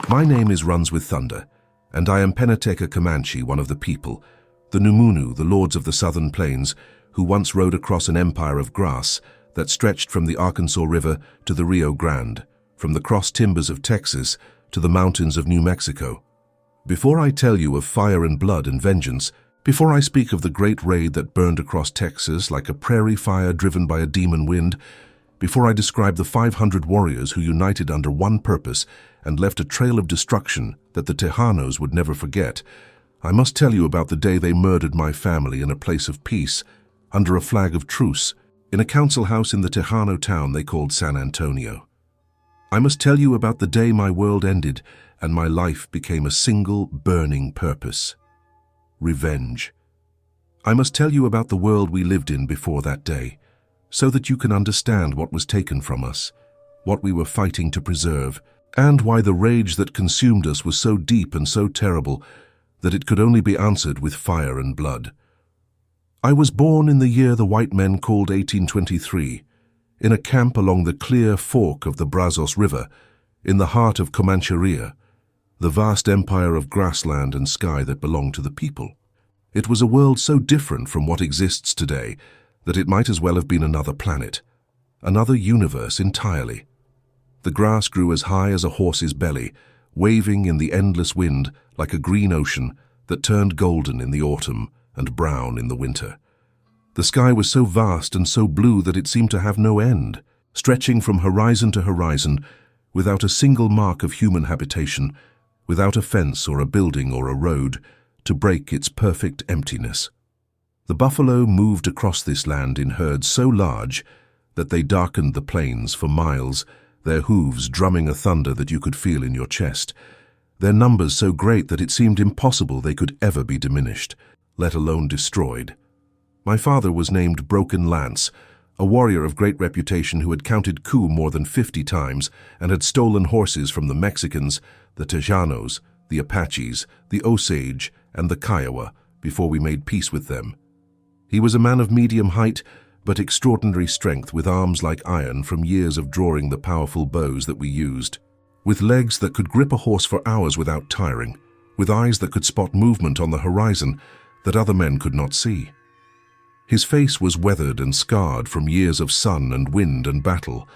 My name is Runs with Thunder, and I am Penateka Comanche, one of the people, the Numunu, the lords of the southern plains, who once rode across an empire of grass that stretched from the Arkansas River to the Rio Grande, from the cross timbers of Texas to the mountains of New Mexico. Before I tell you of fire and blood and vengeance, before I speak of the great raid that burned across Texas like a prairie fire driven by a demon wind, before I describe the 500 warriors who united under one purpose and left a trail of destruction that the Tejanos would never forget, I must tell you about the day they murdered my family in a place of peace, under a flag of truce, in a council house in the Tejano town they called San Antonio. I must tell you about the day my world ended and my life became a single burning purpose: revenge. I must tell you about the world we lived in before that day, so that you can understand what was taken from us, what we were fighting to preserve, and why the rage that consumed us was so deep and so terrible that it could only be answered with fire and blood. I was born in the year the white men called 1823, in a camp along the clear fork of the Brazos River, in the heart of Comancheria, the vast empire of grassland and sky that belonged to the people. It was a world so different from what exists today that it might as well have been another planet, another universe entirely. The grass grew as high as a horse's belly, waving in the endless wind like a green ocean that turned golden in the autumn and brown in the winter. The sky was so vast and so blue that it seemed to have no end, stretching from horizon to horizon, without a single mark of human habitation, without a fence or a building or a road to break its perfect emptiness. The buffalo moved across this land in herds so large that they darkened the plains for miles, their hooves drumming a thunder that you could feel in your chest, their numbers so great that it seemed impossible they could ever be diminished, let alone destroyed. My father was named Broken Lance, a warrior of great reputation who had counted coup more than 50 times and had stolen horses from the Mexicans, the Tejanos, the Apaches, the Osage, and the Kiowa before we made peace with them. He was a man of medium height, but extraordinary strength, with arms like iron from years of drawing the powerful bows that we used, with legs that could grip a horse for hours without tiring, with eyes that could spot movement on the horizon that other men could not see. His face was weathered and scarred from years of sun and wind and battle,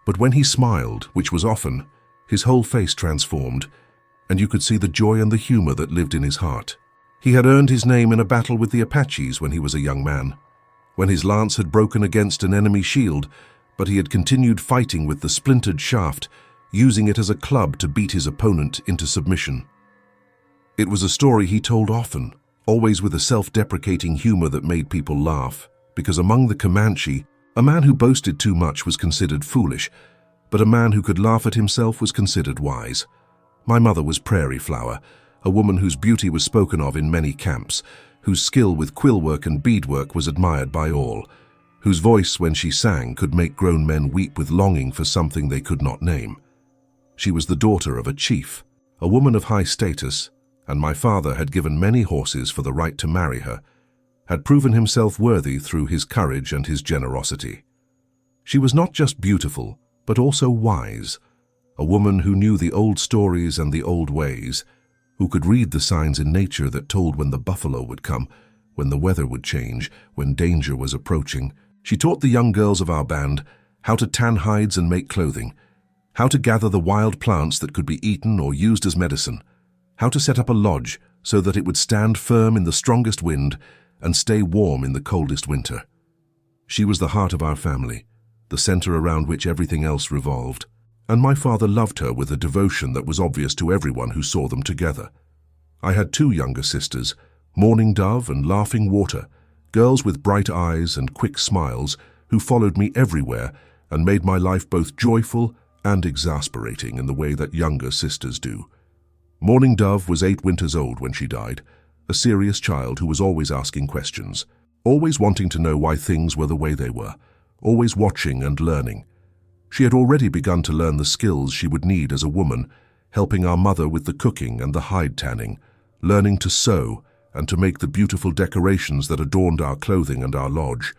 but when he smiled, which was often, his whole face transformed, and you could see the joy and the humor that lived in his heart. He had earned his name in a battle with the Apaches when he was a young man, when his lance had broken against an enemy shield, but he had continued fighting with the splintered shaft, using it as a club to beat his opponent into submission. It was a story he told often, always with a self-deprecating humor that made people laugh, because among the Comanche, a man who boasted too much was considered foolish, but a man who could laugh at himself was considered wise. My mother was Prairie Flower, a woman whose beauty was spoken of in many camps, whose skill with quillwork and beadwork was admired by all, whose voice when she sang could make grown men weep with longing for something they could not name. She was the daughter of a chief, a woman of high status, and my father had given many horses for the right to marry her, had proven himself worthy through his courage and his generosity. She was not just beautiful, but also wise, a woman who knew the old stories and the old ways, who could read the signs in nature that told when the buffalo would come, when the weather would change, when danger was approaching. She taught the young girls of our band how to tan hides and make clothing, how to gather the wild plants that could be eaten or used as medicine, how to set up a lodge so that it would stand firm in the strongest wind and stay warm in the coldest winter. She was the heart of our family, the center around which everything else revolved, and my father loved her with a devotion that was obvious to everyone who saw them together. I had 2 younger sisters, Morning Dove and Laughing Water, girls with bright eyes and quick smiles who followed me everywhere and made my life both joyful and exasperating in the way that younger sisters do. Morning Dove was 8 winters old when she died, a serious child who was always asking questions, always wanting to know why things were the way they were, always watching and learning. She had already begun to learn the skills she would need as a woman, helping our mother with the cooking and the hide tanning, learning to sew and to make the beautiful decorations that adorned our clothing and our lodge.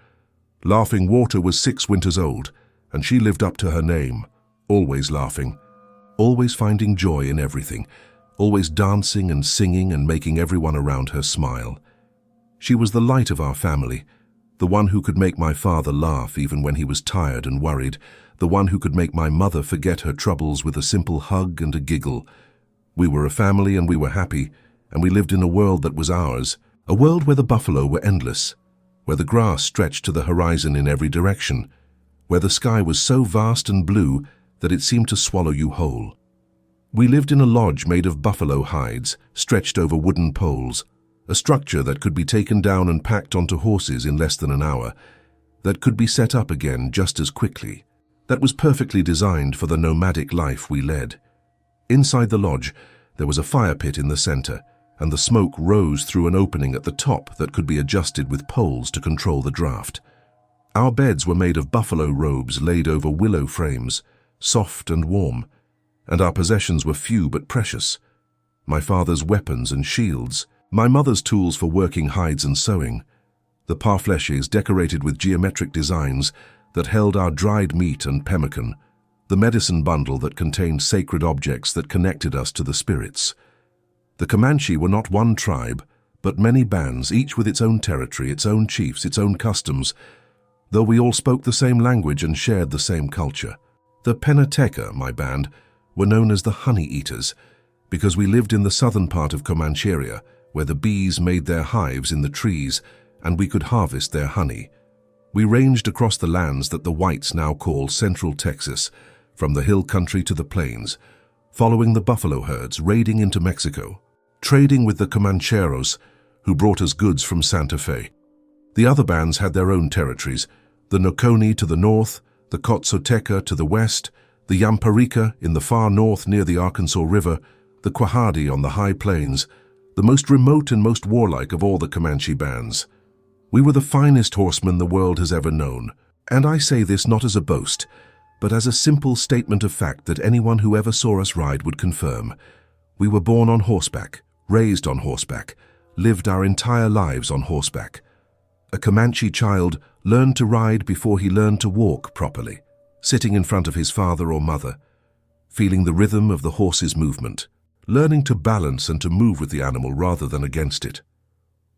Laughing Water was 6 winters old, and she lived up to her name, always laughing. always finding joy in everything, always dancing and singing and making everyone around her smile. She was the light of our family, the one who could make my father laugh even when he was tired and worried, the one who could make my mother forget her troubles with a simple hug and a giggle. We were a family and we were happy, and we lived in a world that was ours, a world where the buffalo were endless, where the grass stretched to the horizon in every direction, where the sky was so vast and blue that it seemed to swallow you whole. We lived in a lodge made of buffalo hides, stretched over wooden poles, a structure that could be taken down and packed onto horses in less than an hour, that could be set up again just as quickly, that was perfectly designed for the nomadic life we led. Inside the lodge, there was a fire pit in the center, and the smoke rose through an opening at the top that could be adjusted with poles to control the draft. Our beds were made of buffalo robes laid over willow frames, soft and warm, and our possessions were few but precious. My father's weapons and shields, my mother's tools for working hides and sewing, the parfleches decorated with geometric designs that held our dried meat and pemmican, the medicine bundle that contained sacred objects that connected us to the spirits. The Comanche were not one tribe, but many bands, each with its own territory, its own chiefs, its own customs, though we all spoke the same language and shared the same culture. The Pennateca, my band, were known as the honey eaters, because we lived in the southern part of Comancheria, where the bees made their hives in the trees and we could harvest their honey. We ranged across the lands that the whites now call Central Texas, from the hill country to the plains, following the buffalo herds, raiding into Mexico, trading with the Comancheros, who brought us goods from Santa Fe. The other bands had their own territories, the Noconi to the north, the Cotzoteca to the west, the Yamparica in the far north near the Arkansas River, the Quahadi on the high plains, the most remote and most warlike of all the Comanche bands. We were the finest horsemen the world has ever known, and I say this not as a boast, but as a simple statement of fact that anyone who ever saw us ride would confirm. We were born on horseback, raised on horseback, lived our entire lives on horseback. A Comanche child learned to ride before he learned to walk properly, sitting in front of his father or mother, feeling the rhythm of the horse's movement, learning to balance and to move with the animal rather than against it.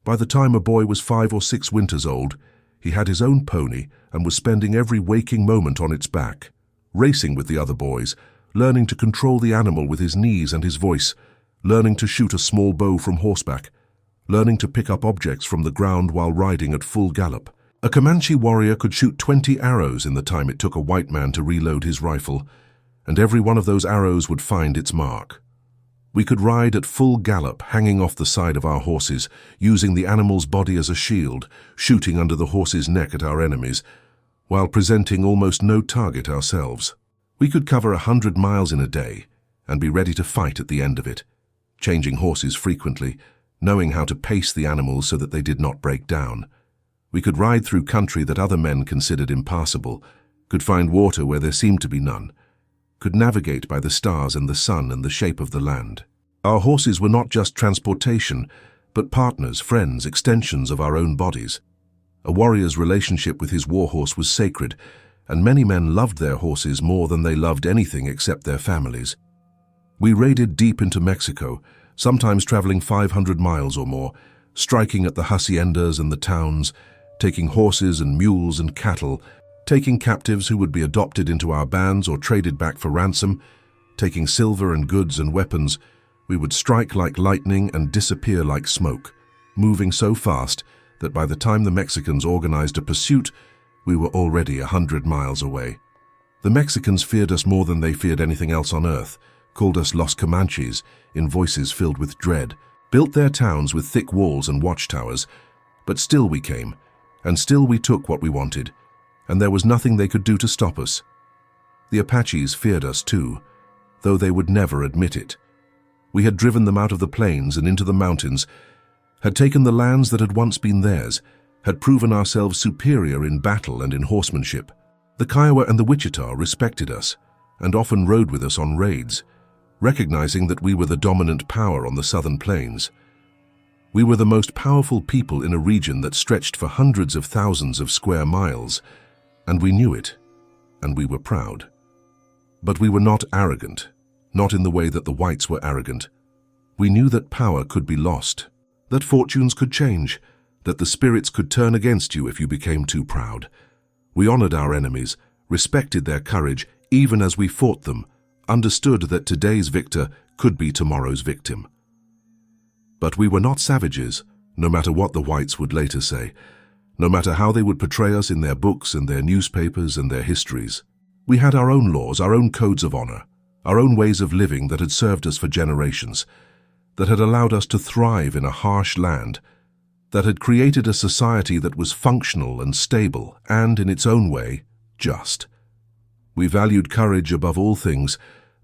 By the time a boy was 5 or 6 winters old, he had his own pony and was spending every waking moment on its back, racing with the other boys, learning to control the animal with his knees and his voice, learning to shoot a small bow from horseback, learning to pick up objects from the ground while riding at full gallop. A Comanche warrior could shoot 20 arrows in the time it took a white man to reload his rifle, and every one of those arrows would find its mark. We could ride at full gallop, hanging off the side of our horses, using the animal's body as a shield, shooting under the horse's neck at our enemies, while presenting almost no target ourselves. We could cover 100 miles in a day and be ready to fight at the end of it, changing horses frequently, knowing how to pace the animals so that they did not break down. We could ride through country that other men considered impassable, could find water where there seemed to be none, could navigate by the stars and the sun and the shape of the land. Our horses were not just transportation, but partners, friends, extensions of our own bodies. A warrior's relationship with his warhorse was sacred, and many men loved their horses more than they loved anything except their families. We raided deep into Mexico, sometimes traveling 500 miles or more, striking at the haciendas and the towns, taking horses and mules and cattle, taking captives who would be adopted into our bands or traded back for ransom, taking silver and goods and weapons. We would strike like lightning and disappear like smoke, moving so fast that by the time the Mexicans organized a pursuit, we were already 100 miles away. The Mexicans feared us more than they feared anything else on earth, called us Los Comanches in voices filled with dread, built their towns with thick walls and watchtowers, but still we came, and still we took what we wanted, and there was nothing they could do to stop us. The Apaches feared us too, though they would never admit it. We had driven them out of the plains and into the mountains, had taken the lands that had once been theirs, had proven ourselves superior in battle and in horsemanship. The Kiowa and the Wichita respected us, and often rode with us on raids, recognizing that we were the dominant power on the southern plains. We were the most powerful people in a region that stretched for hundreds of thousands of square miles, and we knew it, and we were proud. But we were not arrogant, not in the way that the whites were arrogant. We knew that power could be lost, that fortunes could change, that the spirits could turn against you if you became too proud. We honored our enemies, respected their courage, even as we fought them, understood that today's victor could be tomorrow's victim. But we were not savages, no matter what the whites would later say, no matter how they would portray us in their books and their newspapers and their histories. We had our own laws, our own codes of honor, our own ways of living that had served us for generations, that had allowed us to thrive in a harsh land, that had created a society that was functional and stable and, in its own way, just. We valued courage above all things,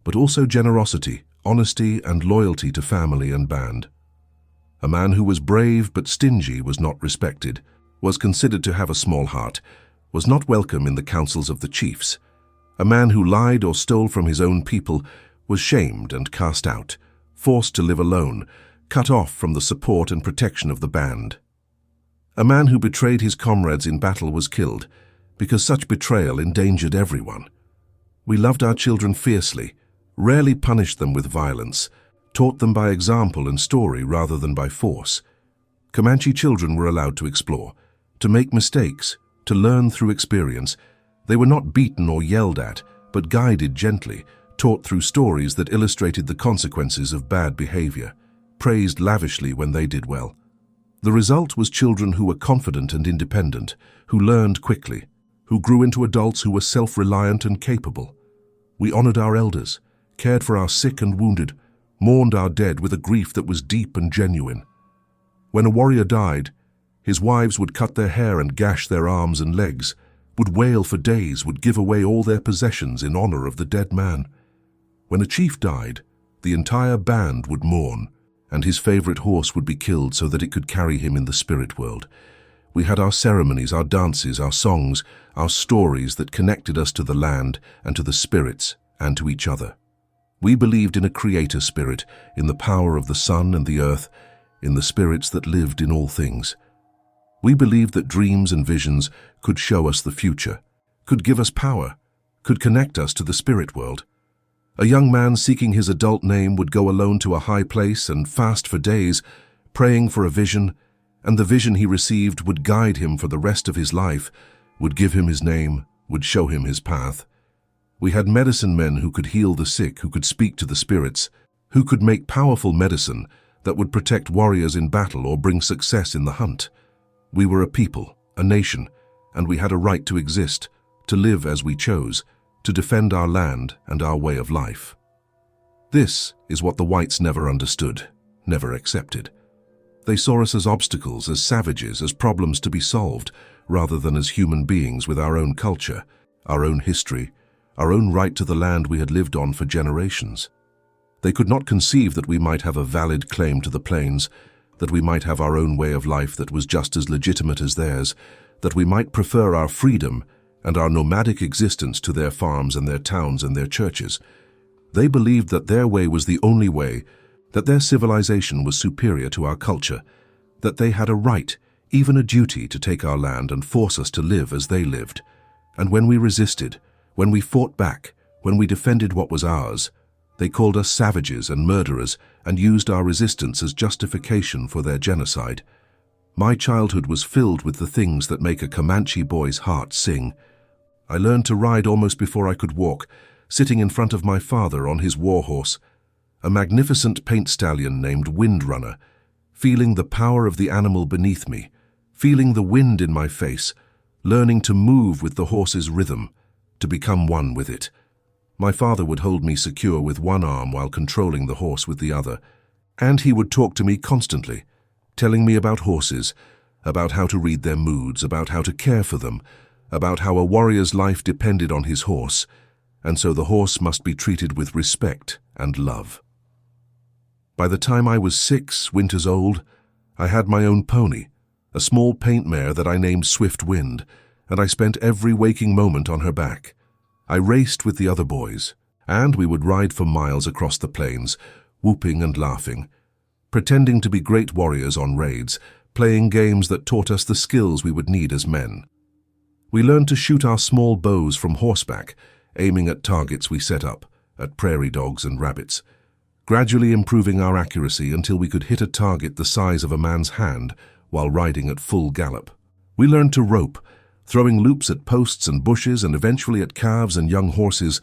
but also generosity, honesty, and loyalty to family and band. A man who was brave but stingy was not respected, was considered to have a small heart, was not welcome in the councils of the chiefs. A man who lied or stole from his own people was shamed and cast out, forced to live alone, cut off from the support and protection of the band. A man who betrayed his comrades in battle was killed, because such betrayal endangered everyone. We loved our children fiercely, rarely punished them with violence, taught them by example and story rather than by force. Comanche children were allowed to explore, to make mistakes, to learn through experience. They were not beaten or yelled at, but guided gently, taught through stories that illustrated the consequences of bad behavior, praised lavishly when they did well. The result was children who were confident and independent, who learned quickly, who grew into adults who were self-reliant and capable. We honored our elders, cared for our sick and wounded, mourned our dead with a grief that was deep and genuine. When a warrior died, his wives would cut their hair and gash their arms and legs, would wail for days, would give away all their possessions in honor of the dead man. When a chief died, the entire band would mourn, and his favorite horse would be killed so that it could carry him in the spirit world. We had our ceremonies, our dances, our songs, our stories that connected us to the land and to the spirits and to each other. We believed in a creator spirit, in the power of the sun and the earth, in the spirits that lived in all things. We believed that dreams and visions could show us the future, could give us power, could connect us to the spirit world. A young man seeking his adult name would go alone to a high place and fast for days, praying for a vision, and the vision he received would guide him for the rest of his life, would give him his name, would show him his path. We had medicine men who could heal the sick, who could speak to the spirits, who could make powerful medicine that would protect warriors in battle or bring success in the hunt. We were a people, a nation, and we had a right to exist, to live as we chose, to defend our land and our way of life. This is what the whites never understood, never accepted. They saw us as obstacles, as savages, as problems to be solved, rather than as human beings with our own culture, our own history, our own right to the land we had lived on for generations. They could not conceive that we might have a valid claim to the plains, that we might have our own way of life that was just as legitimate as theirs, that we might prefer our freedom and our nomadic existence to their farms and their towns and their churches. They believed that their way was the only way, that their civilization was superior to our culture, that they had a right, even a duty, to take our land and force us to live as they lived. And when we resisted, when we fought back, when we defended what was ours, they called us savages and murderers and used our resistance as justification for their genocide. My childhood was filled with the things that make a Comanche boy's heart sing. I learned to ride almost before I could walk, sitting in front of my father on his war horse, a magnificent paint stallion named Windrunner, feeling the power of the animal beneath me, feeling the wind in my face, learning to move with the horse's rhythm, to become one with it. My father would hold me secure with one arm while controlling the horse with the other, and he would talk to me constantly, telling me about horses, about how to read their moods, about how to care for them, about how a warrior's life depended on his horse, and so the horse must be treated with respect and love. By the time I was 6 winters old, I had my own pony, a small paint mare that I named Swift Wind, and I spent every waking moment on her back. I raced with the other boys, and we would ride for miles across the plains, whooping and laughing, pretending to be great warriors on raids, playing games that taught us the skills we would need as men. We learned to shoot our small bows from horseback, aiming at targets we set up, at prairie dogs and rabbits, gradually improving our accuracy until we could hit a target the size of a man's hand while riding at full gallop. We learned to rope, throwing loops at posts and bushes and eventually at calves and young horses,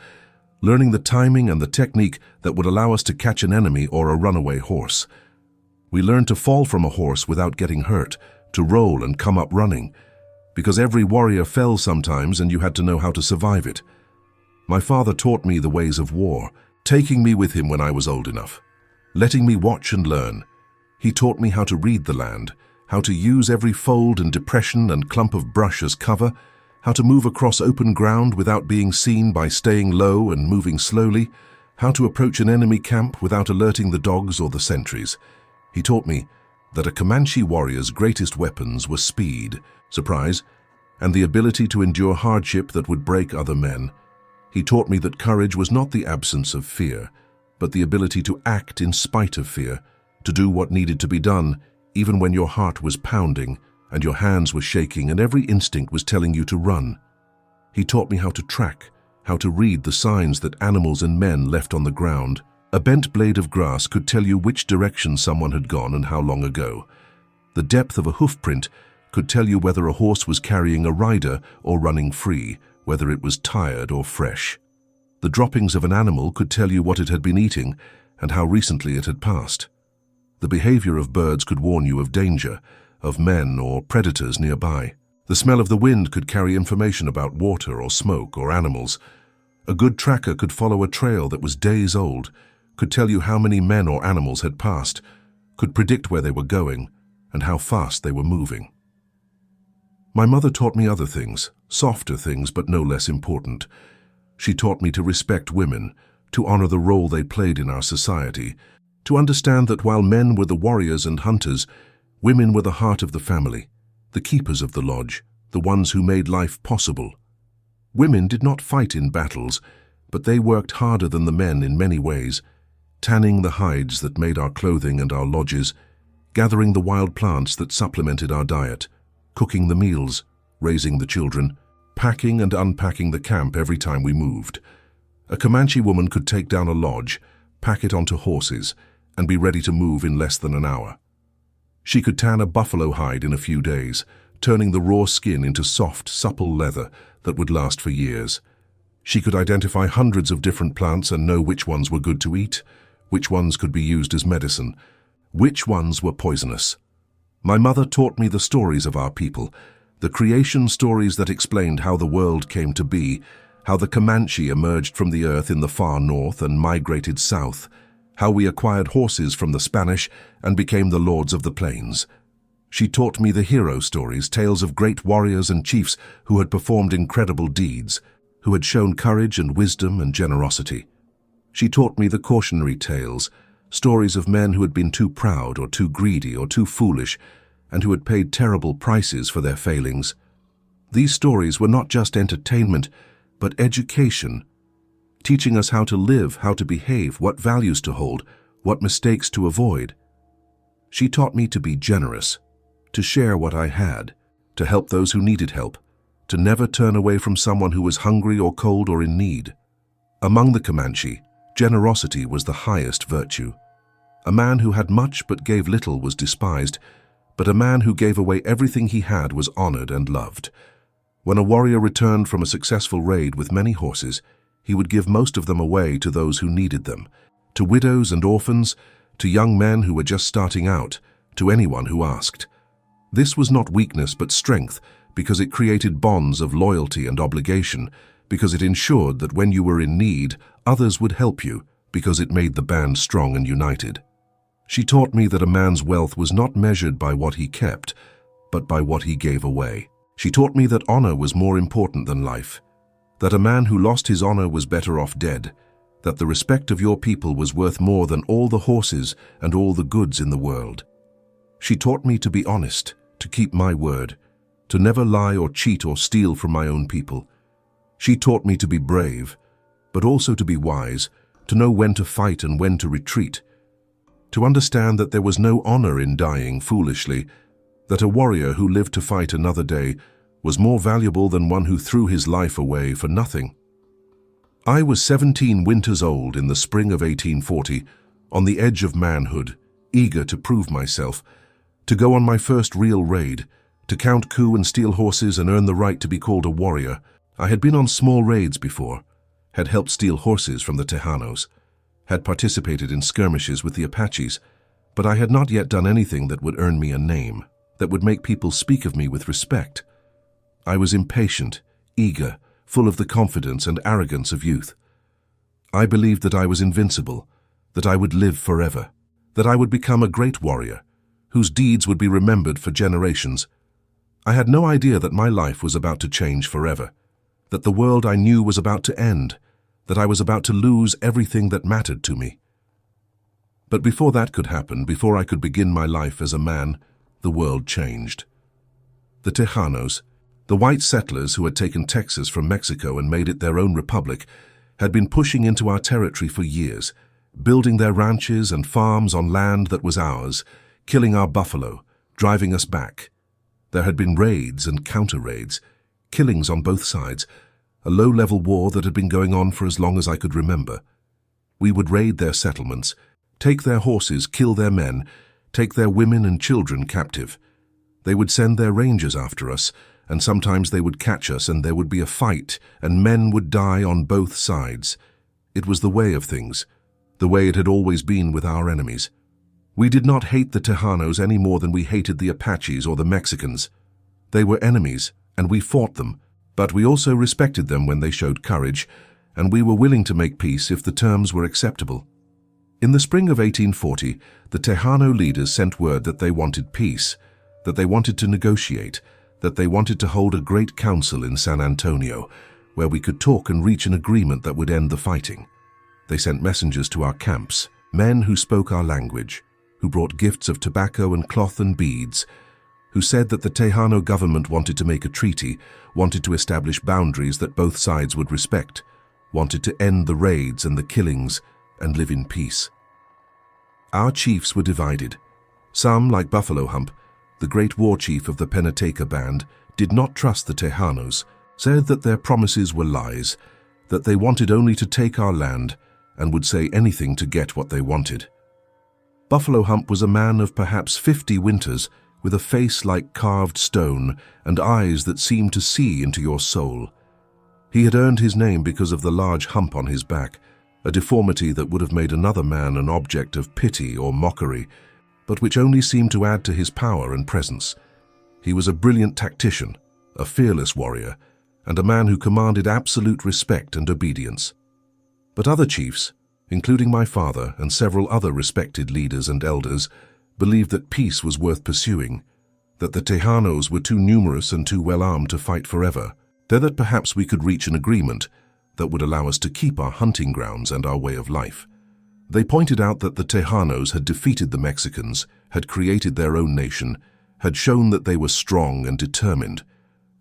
learning the timing and the technique that would allow us to catch an enemy or a runaway horse. We learned to fall from a horse without getting hurt, to roll and come up running, because every warrior fell sometimes and you had to know how to survive it. My father taught me the ways of war, taking me with him when I was old enough, letting me watch and learn. He taught me how to read the land, how to use every fold and depression and clump of brush as cover, how to move across open ground without being seen by staying low and moving slowly, how to approach an enemy camp without alerting the dogs or the sentries. He taught me that a Comanche warrior's greatest weapons were speed, surprise, and the ability to endure hardship that would break other men. He taught me that courage was not the absence of fear, but the ability to act in spite of fear, to do what needed to be done, even when your heart was pounding and your hands were shaking and every instinct was telling you to run. He taught me how to track, how to read the signs that animals and men left on the ground. A bent blade of grass could tell you which direction someone had gone and how long ago. The depth of a hoofprint could tell you whether a horse was carrying a rider or running free, whether it was tired or fresh. The droppings of an animal could tell you what it had been eating and how recently it had passed. The behavior of birds could warn you of danger, of men or predators nearby. The smell of the wind could carry information about water or smoke or animals. A good tracker could follow a trail that was days old, could tell you how many men or animals had passed, could predict where they were going and how fast they were moving. My mother taught me other things, softer things but no less important. She taught me to respect women, to honor the role they played in our society, to understand that while men were the warriors and hunters, women were the heart of the family, the keepers of the lodge, the ones who made life possible. Women did not fight in battles, but they worked harder than the men in many ways, tanning the hides that made our clothing and our lodges, gathering the wild plants that supplemented our diet, cooking the meals, raising the children, packing and unpacking the camp every time we moved. A Comanche woman could take down a lodge, pack it onto horses, and be ready to move in less than an hour. She could tan a buffalo hide in a few days, turning the raw skin into soft, supple leather that would last for years. She could identify hundreds of different plants and know which ones were good to eat, which ones could be used as medicine, which ones were poisonous. My mother taught me the stories of our people, the creation stories that explained how the world came to be, how the Comanche emerged from the earth in the far north and migrated south, how we acquired horses from the Spanish and became the lords of the plains. She taught me the hero stories, tales of great warriors and chiefs who had performed incredible deeds, who had shown courage and wisdom and generosity. She taught me the cautionary tales, stories of men who had been too proud or too greedy or too foolish, and who had paid terrible prices for their failings. These stories were not just entertainment, but education, teaching us how to live, how to behave, what values to hold, what mistakes to avoid. She taught me to be generous, to share what I had, to help those who needed help, to never turn away from someone who was hungry or cold or in need. Among the Comanche, generosity was the highest virtue. A man who had much but gave little was despised, but a man who gave away everything he had was honored and loved. When a warrior returned from a successful raid with many horses, he would give most of them away to those who needed them, to widows and orphans, to young men who were just starting out, to anyone who asked. This was not weakness but strength, because it created bonds of loyalty and obligation, because it ensured that when you were in need, others would help you, because it made the band strong and united. She taught me that a man's wealth was not measured by what he kept, but by what he gave away. She taught me that honor was more important than life, that a man who lost his honor was better off dead, that the respect of your people was worth more than all the horses and all the goods in the world. She taught me to be honest, to keep my word, to never lie or cheat or steal from my own people. She taught me to be brave, but also to be wise, to know when to fight and when to retreat, to understand that there was no honor in dying foolishly, that a warrior who lived to fight another day was more valuable than one who threw his life away for nothing. I was 17 winters old in the spring of 1840, on the edge of manhood, eager to prove myself, to go on my first real raid, to count coup and steal horses and earn the right to be called a warrior. I had been on small raids before, had helped steal horses from the Tejanos, had participated in skirmishes with the Apaches, but I had not yet done anything that would earn me a name, that would make people speak of me with respect. I was impatient, eager, full of the confidence and arrogance of youth. I believed that I was invincible, that I would live forever, that I would become a great warrior, whose deeds would be remembered for generations. I had no idea that my life was about to change forever, that the world I knew was about to end, that I was about to lose everything that mattered to me. But before that could happen, before I could begin my life as a man, the world changed. The Tejanos, the white settlers who had taken Texas from Mexico and made it their own republic, had been pushing into our territory for years, building their ranches and farms on land that was ours, killing our buffalo, driving us back. There had been raids and counter-raids, killings on both sides, a low-level war that had been going on for as long as I could remember. We would raid their settlements, take their horses, kill their men, take their women and children captive. They would send their rangers after us, and sometimes they would catch us and there would be a fight, and men would die on both sides. It was the way of things, the way it had always been with our enemies. We did not hate the Tejanos any more than we hated the Apaches or the Mexicans. They were enemies, and we fought them, but we also respected them when they showed courage, and we were willing to make peace if the terms were acceptable. In the spring of 1840, the Tejano leaders sent word that they wanted peace, that they wanted to negotiate, that they wanted to hold a great council in San Antonio, where we could talk and reach an agreement that would end the fighting. They sent messengers to our camps, men who spoke our language, who brought gifts of tobacco and cloth and beads, who said that the Tejano government wanted to make a treaty, wanted to establish boundaries that both sides would respect, wanted to end the raids and the killings and live in peace. Our chiefs were divided. Some, like Buffalo Hump, the great war chief of the Penateca band, did not trust the Tejanos, said that their promises were lies, that they wanted only to take our land and would say anything to get what they wanted. Buffalo Hump was a man of perhaps 50 winters, with a face like carved stone and eyes that seemed to see into your soul. He had earned his name because of the large hump on his back, a deformity that would have made another man an object of pity or mockery, but which only seemed to add to his power and presence. He was a brilliant tactician, a fearless warrior, and a man who commanded absolute respect and obedience. But other chiefs, including my father and several other respected leaders and elders, believed that peace was worth pursuing, that the Tejanos were too numerous and too well-armed to fight forever, that perhaps we could reach an agreement that would allow us to keep our hunting grounds and our way of life. They pointed out that the Tejanos had defeated the Mexicans, had created their own nation, had shown that they were strong and determined.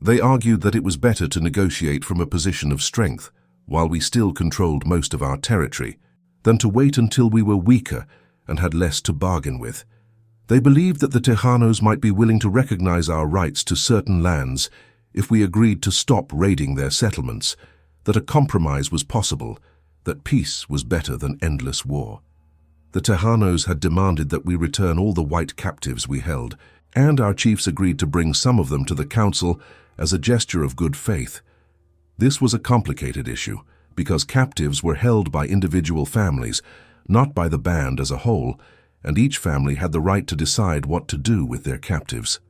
They argued that it was better to negotiate from a position of strength, while we still controlled most of our territory, than to wait until we were weaker and had less to bargain with. They believed that the Tejanos might be willing to recognize our rights to certain lands if we agreed to stop raiding their settlements, that a compromise was possible, that peace was better than endless war. The Tejanos had demanded that we return all the white captives we held, and our chiefs agreed to bring some of them to the council as a gesture of good faith. This was a complicated issue, because captives were held by individual families, not by the band as a whole, and each family had the right to decide what to do with their captives.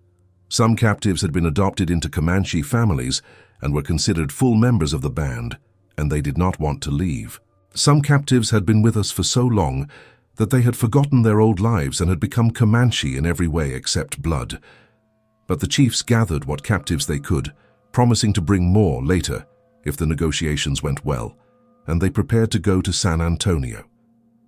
Some captives had been adopted into Comanche families and were considered full members of the band, and they did not want to leave. Some captives had been with us for so long that they had forgotten their old lives and had become Comanche in every way except blood. But the chiefs gathered what captives they could, promising to bring more later if the negotiations went well, and they prepared to go to San Antonio.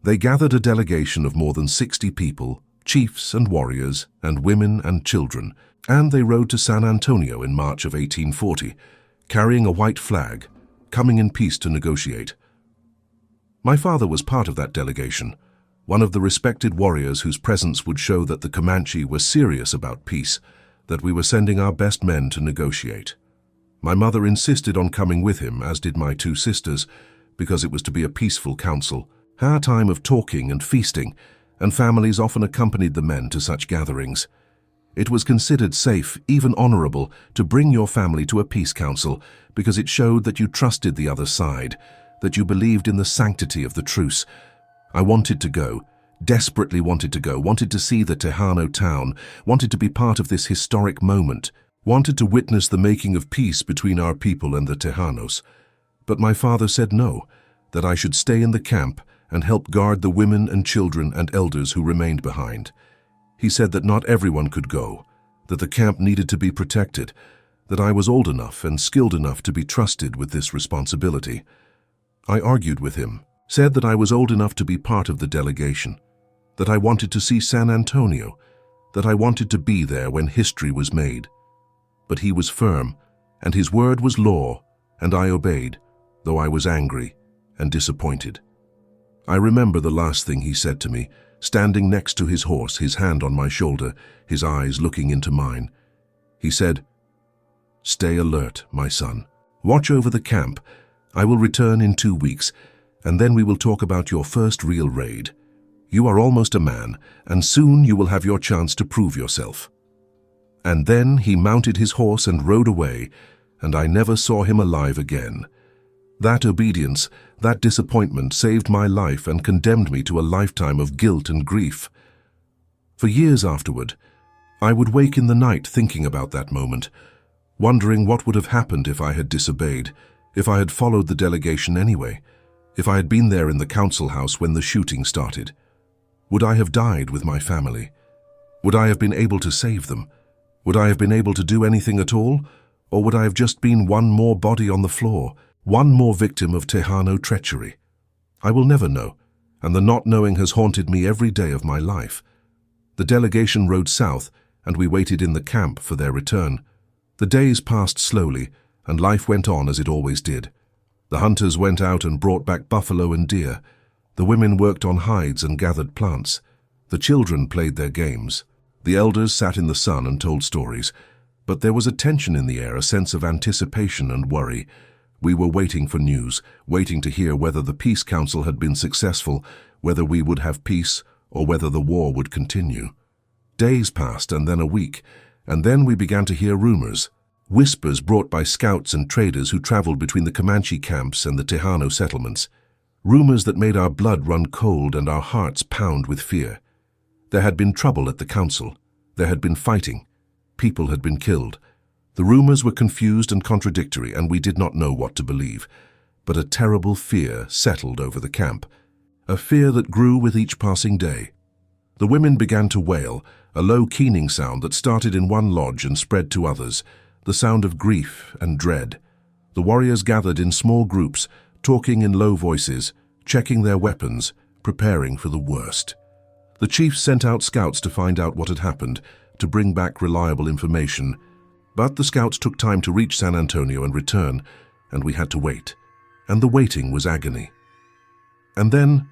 They gathered a delegation of more than 60 people, chiefs and warriors, and women and children, and they rode to San Antonio in March of 1840, carrying a white flag, coming in peace to negotiate. My father was part of that delegation, one of the respected warriors whose presence would show that the Comanche were serious about peace, that we were sending our best men to negotiate. My mother insisted on coming with him, as did my two sisters, because it was to be a peaceful council, a time of talking and feasting, and families often accompanied the men to such gatherings. It was considered safe, even honorable, to bring your family to a peace council because it showed that you trusted the other side, that you believed in the sanctity of the truce. I wanted to go, desperately wanted to go, wanted to see the Tejano town, wanted to be part of this historic moment, wanted to witness the making of peace between our people and the Tejanos. But my father said no, that I should stay in the camp and help guard the women and children and elders who remained behind. He said that not everyone could go, that the camp needed to be protected, that I was old enough and skilled enough to be trusted with this responsibility. I argued with him, said that I was old enough to be part of the delegation, that I wanted to see San Antonio, that I wanted to be there when history was made. But he was firm, and his word was law, and I obeyed, though I was angry and disappointed. I remember the last thing he said to me, standing next to his horse, his hand on my shoulder, his eyes looking into mine. He said, "Stay alert, my son. Watch over the camp. I will return in 2 weeks, and then we will talk about your first real raid. You are almost a man, and soon you will have your chance to prove yourself." And then he mounted his horse and rode away, and I never saw him alive again. That obedience, that disappointment saved my life and condemned me to a lifetime of guilt and grief. For years afterward, I would wake in the night thinking about that moment, wondering what would have happened if I had disobeyed, if I had followed the delegation anyway, if I had been there in the council house when the shooting started. Would I have died with my family? Would I have been able to save them? Would I have been able to do anything at all? Or would I have just been one more body on the floor, one more victim of Tejano treachery? I will never know, and the not knowing has haunted me every day of my life. The delegation rode south, and we waited in the camp for their return. The days passed slowly, and life went on as it always did. The hunters went out and brought back buffalo and deer. The women worked on hides and gathered plants. The children played their games. The elders sat in the sun and told stories. But there was a tension in the air, a sense of anticipation and worry. We were waiting for news, waiting to hear whether the peace council had been successful, whether we would have peace, or whether the war would continue. Days passed, and then a week, and then we began to hear rumors, whispers brought by scouts and traders who traveled between the Comanche camps and the Tejano settlements. Rumors that made our blood run cold and our hearts pound with fear. There had been trouble at the council. There had been fighting. People had been killed. The rumors were confused and contradictory, and we did not know what to believe. But a terrible fear settled over the camp, a fear that grew with each passing day. The women began to wail, a low keening sound that started in one lodge and spread to others, the sound of grief and dread. The warriors gathered in small groups, talking in low voices, checking their weapons, preparing for the worst. The chiefs sent out scouts to find out what had happened, to bring back reliable information. But the scouts took time to reach San Antonio and return, and we had to wait. And the waiting was agony. And then,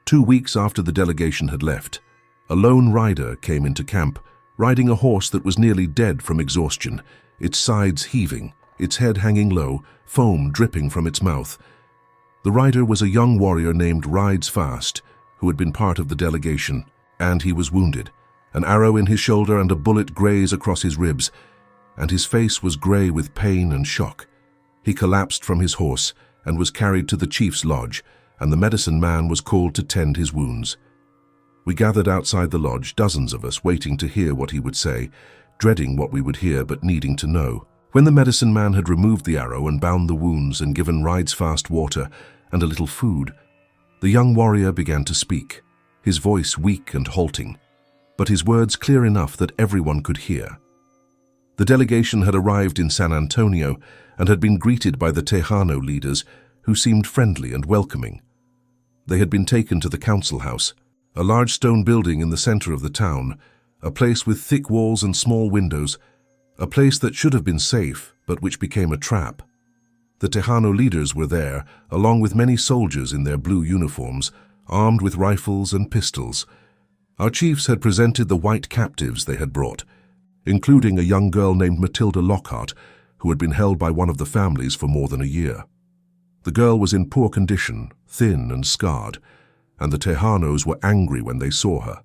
2 weeks after the delegation had left, a lone rider came into camp, riding a horse that was nearly dead from exhaustion, its sides heaving, its head hanging low, foam dripping from its mouth. The rider was a young warrior named Rides Fast, who had been part of the delegation, and he was wounded, an arrow in his shoulder and a bullet grazed across his ribs, and his face was gray with pain and shock. He collapsed from his horse and was carried to the chief's lodge, and the medicine man was called to tend his wounds. We gathered outside the lodge, dozens of us, waiting to hear what he would say, dreading what we would hear but needing to know. When the medicine man had removed the arrow and bound the wounds and given Rides Fast water and a little food, the young warrior began to speak, his voice weak and halting, but his words clear enough that everyone could hear. The delegation had arrived in San Antonio and had been greeted by the Tejano leaders, who seemed friendly and welcoming. They had been taken to the council house, a large stone building in the center of the town, a place with thick walls and small windows, a place that should have been safe, but which became a trap. The Tejano leaders were there, along with many soldiers in their blue uniforms, armed with rifles and pistols. Our chiefs had presented the white captives they had brought, including a young girl named Matilda Lockhart, who had been held by one of the families for more than a year. The girl was in poor condition, thin and scarred, and the Tejanos were angry when they saw her,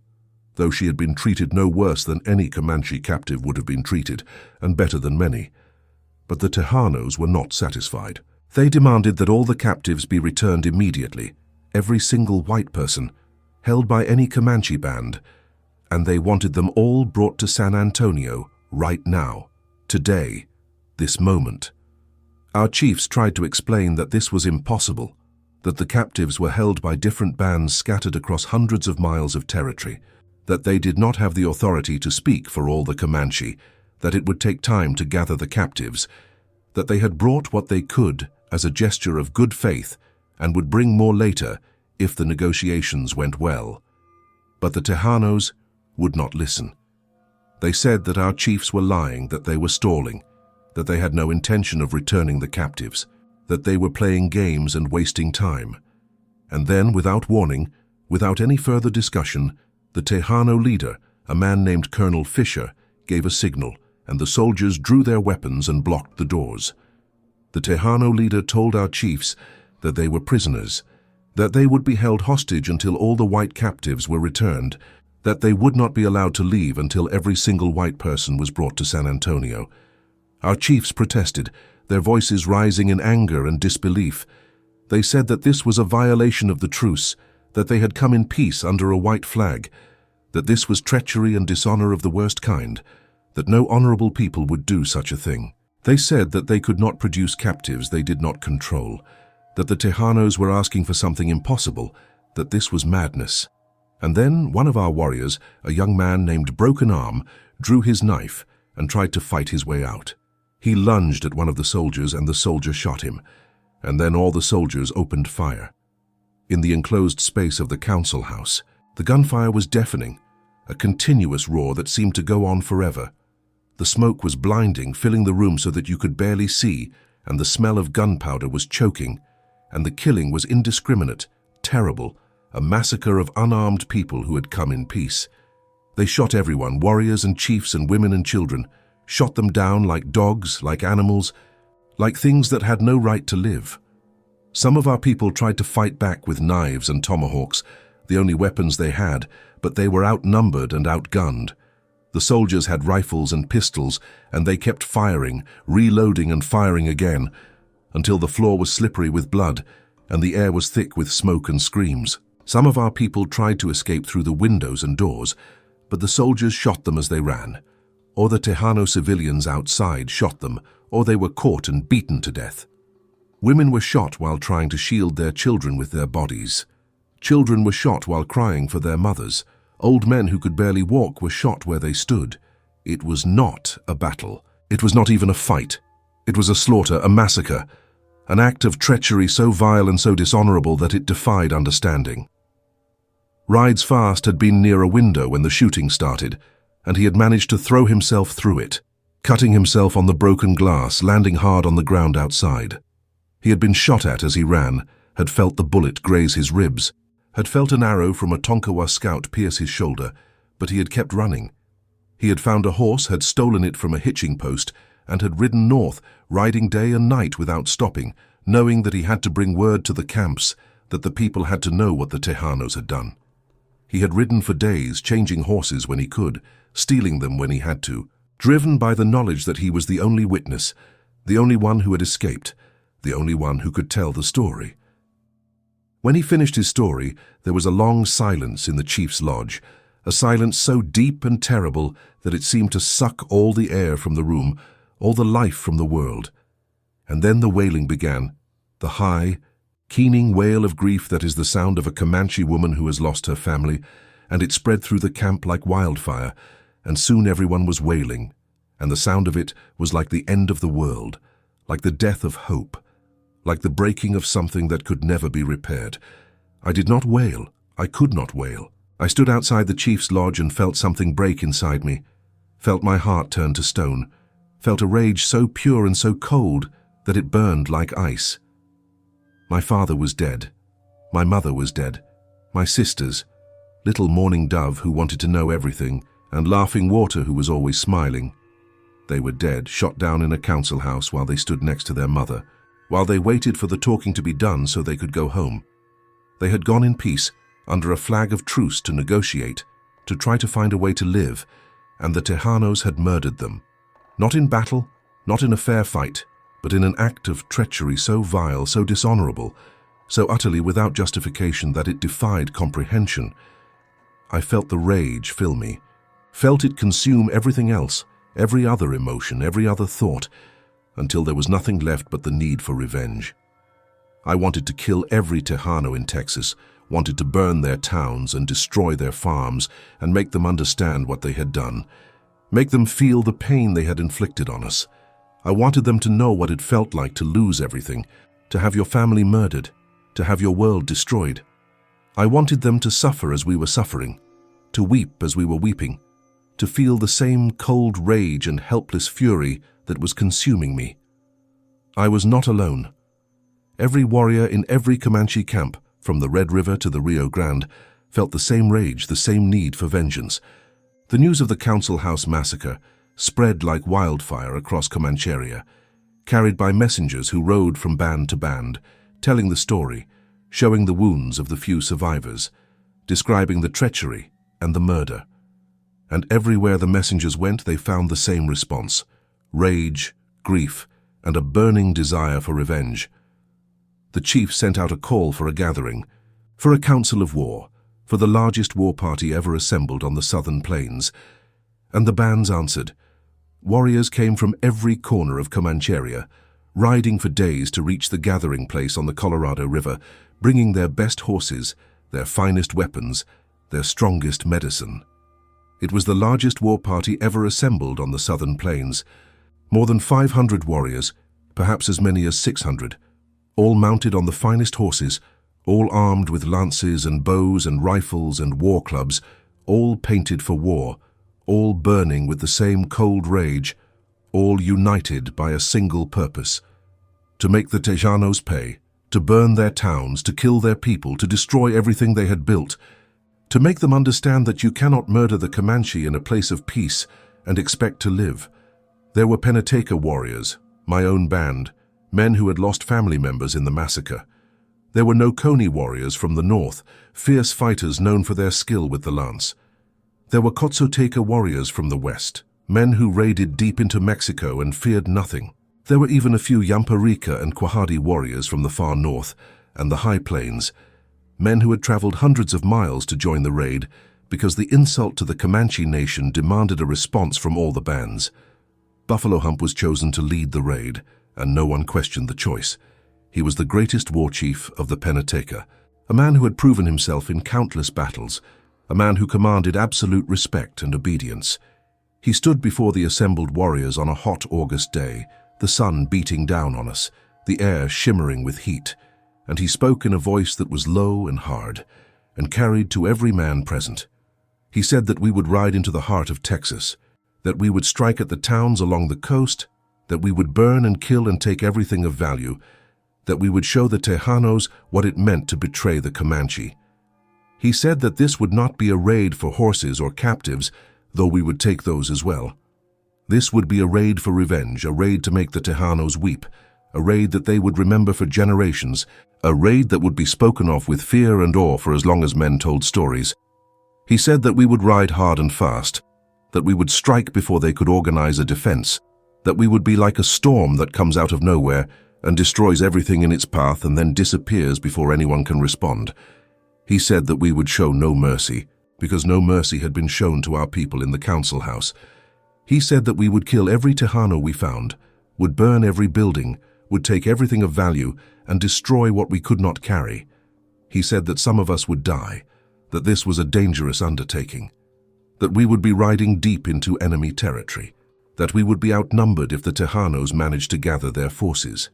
though she had been treated no worse than any Comanche captive would have been treated, and better than many. But the Tejanos were not satisfied. They demanded that all the captives be returned immediately, every single white person, held by any Comanche band, and they wanted them all brought to San Antonio right now, today, this moment. Our chiefs tried to explain that this was impossible, that the captives were held by different bands scattered across hundreds of miles of territory, that they did not have the authority to speak for all the Comanche, that it would take time to gather the captives, that they had brought what they could as a gesture of good faith and would bring more later if the negotiations went well. But the Tejanos would not listen. They said that our chiefs were lying, that they were stalling, that they had no intention of returning the captives, that they were playing games and wasting time. And then, without warning, without any further discussion, the Tejano leader, a man named Colonel Fisher, gave a signal, and the soldiers drew their weapons and blocked the doors. The Tejano leader told our chiefs that they were prisoners, that they would be held hostage until all the white captives were returned, that they would not be allowed to leave until every single white person was brought to San Antonio. Our chiefs protested, their voices rising in anger and disbelief. They said that this was a violation of the truce, that they had come in peace under a white flag, that this was treachery and dishonor of the worst kind, that no honorable people would do such a thing. They said that they could not produce captives they did not control, that the Tejanos were asking for something impossible, that this was madness. And then one of our warriors, a young man named Broken Arm, drew his knife and tried to fight his way out. He lunged at one of the soldiers and the soldier shot him, and then all the soldiers opened fire. In the enclosed space of the council house, the gunfire was deafening, a continuous roar that seemed to go on forever. The smoke was blinding, filling the room so that you could barely see, and the smell of gunpowder was choking, and the killing was indiscriminate, terrible, a massacre of unarmed people who had come in peace. They shot everyone, warriors and chiefs and women and children, shot them down like dogs, like animals, like things that had no right to live. Some of our people tried to fight back with knives and tomahawks, the only weapons they had, but they were outnumbered and outgunned. The soldiers had rifles and pistols, and they kept firing, reloading and firing again, until the floor was slippery with blood, and the air was thick with smoke and screams. Some of our people tried to escape through the windows and doors, but the soldiers shot them as they ran, or the Tejano civilians outside shot them, or they were caught and beaten to death. Women were shot while trying to shield their children with their bodies. Children were shot while crying for their mothers. Old men who could barely walk were shot where they stood. It was not a battle. It was not even a fight. It was a slaughter, a massacre, an act of treachery so vile and so dishonorable that it defied understanding. Rides Fast had been near a window when the shooting started, and he had managed to throw himself through it, cutting himself on the broken glass, landing hard on the ground outside. He had been shot at as he ran, had felt the bullet graze his ribs, had felt an arrow from a Tonkawa scout pierce his shoulder, but he had kept running. He had found a horse, had stolen it from a hitching post, and had ridden north, riding day and night without stopping, knowing that he had to bring word to the camps, that the people had to know what the Tejanos had done. He had ridden for days, changing horses when he could, stealing them when he had to, driven by the knowledge that he was the only witness, the only one who had escaped, the only one who could tell the story. When he finished his story, there was a long silence in the chief's lodge, a silence so deep and terrible that it seemed to suck all the air from the room, all the life from the world. And then the wailing began, the high, keening wail of grief that is the sound of a Comanche woman who has lost her family, and it spread through the camp like wildfire, and soon everyone was wailing, and the sound of it was like the end of the world, like the death of hope, like the breaking of something that could never be repaired. I did not wail. I could not wail. I stood outside the chief's lodge and felt something break inside me, felt my heart turn to stone, felt a rage so pure and so cold that it burned like ice. My father was dead. My mother was dead. My sisters, little Mourning Dove who wanted to know everything, and Laughing Water who was always smiling. They were dead, shot down in a council house while they stood next to their mother. while they waited for the talking to be done so they could go home. They had gone in peace, under a flag of truce to negotiate, to try to find a way to live, and the Tejanos had murdered them. Not in battle, not in a fair fight, but in an act of treachery so vile, so dishonorable, so utterly without justification that it defied comprehension. I felt the rage fill me, felt it consume everything else, every other emotion, every other thought, until there was nothing left but the need for revenge. I wanted to kill every Tejano in Texas, wanted to burn their towns and destroy their farms and make them understand what they had done, make them feel the pain they had inflicted on us. I wanted them to know what it felt like to lose everything, to have your family murdered, to have your world destroyed. I wanted them to suffer as we were suffering, to weep as we were weeping, to feel the same cold rage and helpless fury that was consuming me. I was not alone. Every warrior in every Comanche camp, from the Red River to the Rio Grande, felt the same rage, the same need for vengeance. The news of the Council House massacre spread like wildfire across Comanche, carried by messengers who rode from band to band, telling the story, showing the wounds of the few survivors, describing the treachery and the murder. And everywhere the messengers went, they found the same response: rage, grief, and a burning desire for revenge. The chief sent out a call for a gathering, for a council of war, for the largest war party ever assembled on the southern plains. And the bands answered. Warriors came from every corner of Comanche, riding for days to reach the gathering place on the Colorado River, bringing their best horses, their finest weapons, their strongest medicine. It was the largest war party ever assembled on the southern plains. More than 500 warriors, perhaps as many as 600, all mounted on the finest horses, all armed with lances and bows and rifles and war clubs, all painted for war, all burning with the same cold rage, all united by a single purpose: to make the Tejanos pay, to burn their towns, to kill their people, to destroy everything they had built, to make them understand that you cannot murder the Comanche in a place of peace and expect to live. There were Penateca warriors, my own band, men who had lost family members in the massacre. There were Noconi warriors from the north, fierce fighters known for their skill with the lance. There were Cotzoteca warriors from the west, men who raided deep into Mexico and feared nothing. There were even a few Yamparica and Quahadi warriors from the far north and the high plains, men who had traveled hundreds of miles to join the raid because the insult to the Comanche nation demanded a response from all the bands. Buffalo Hump was chosen to lead the raid, and no one questioned the choice. He was the greatest war chief of the Penateca, a man who had proven himself in countless battles, a man who commanded absolute respect and obedience. He stood before the assembled warriors on a hot August day, the sun beating down on us, the air shimmering with heat, and he spoke in a voice that was low and hard, and carried to every man present. He said that we would ride into the heart of Texas, that we would strike at the towns along the coast, that we would burn and kill and take everything of value, that we would show the Tejanos what it meant to betray the Comanche. He said that this would not be a raid for horses or captives, though we would take those as well. This would be a raid for revenge, a raid to make the Tejanos weep, a raid that they would remember for generations, a raid that would be spoken of with fear and awe for as long as men told stories. He said that we would ride hard and fast, that we would strike before they could organize a defense, that we would be like a storm that comes out of nowhere and destroys everything in its path and then disappears before anyone can respond. He said that we would show no mercy, because no mercy had been shown to our people in the council house. He said that we would kill every Tejano we found, would burn every building, would take everything of value, and destroy what we could not carry. He said that some of us would die, that this was a dangerous undertaking, that we would be riding deep into enemy territory, that we would be outnumbered if the Tejanos managed to gather their forces.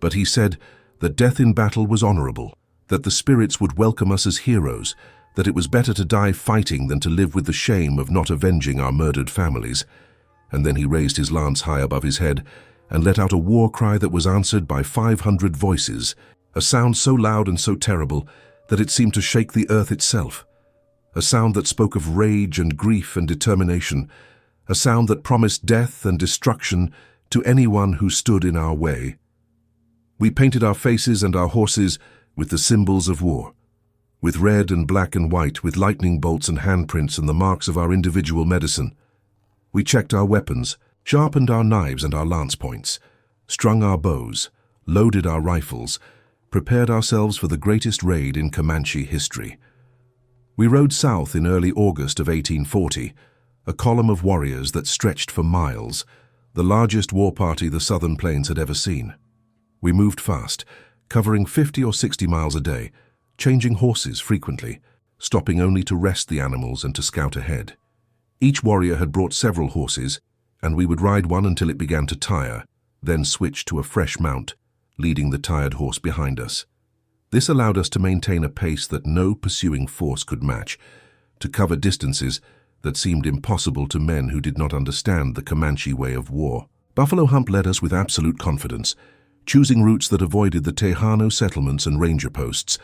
But he said that death in battle was honorable, that the spirits would welcome us as heroes, that it was better to die fighting than to live with the shame of not avenging our murdered families. And then he raised his lance high above his head and let out a war cry that was answered by 500 voices, a sound so loud and so terrible that it seemed to shake the earth itself, a sound that spoke of rage and grief and determination, a sound that promised death and destruction to anyone who stood in our way. We painted our faces and our horses with the symbols of war, with red and black and white, with lightning bolts and handprints and the marks of our individual medicine. We checked our weapons, sharpened our knives and our lance points, strung our bows, loaded our rifles, prepared ourselves for the greatest raid in Comanche history. We rode south in early August of 1840, a column of warriors that stretched for miles, the largest war party the Southern Plains had ever seen. We moved fast, covering 50 or 60 miles a day, changing horses frequently, stopping only to rest the animals and to scout ahead. Each warrior had brought several horses, and we would ride one until it began to tire, then switch to a fresh mount, leading the tired horse behind us. This allowed us to maintain a pace that no pursuing force could match, to cover distances that seemed impossible to men who did not understand the Comanche way of war. Buffalo Hump led us with absolute confidence, choosing routes that avoided the Tejano settlements and ranger posts,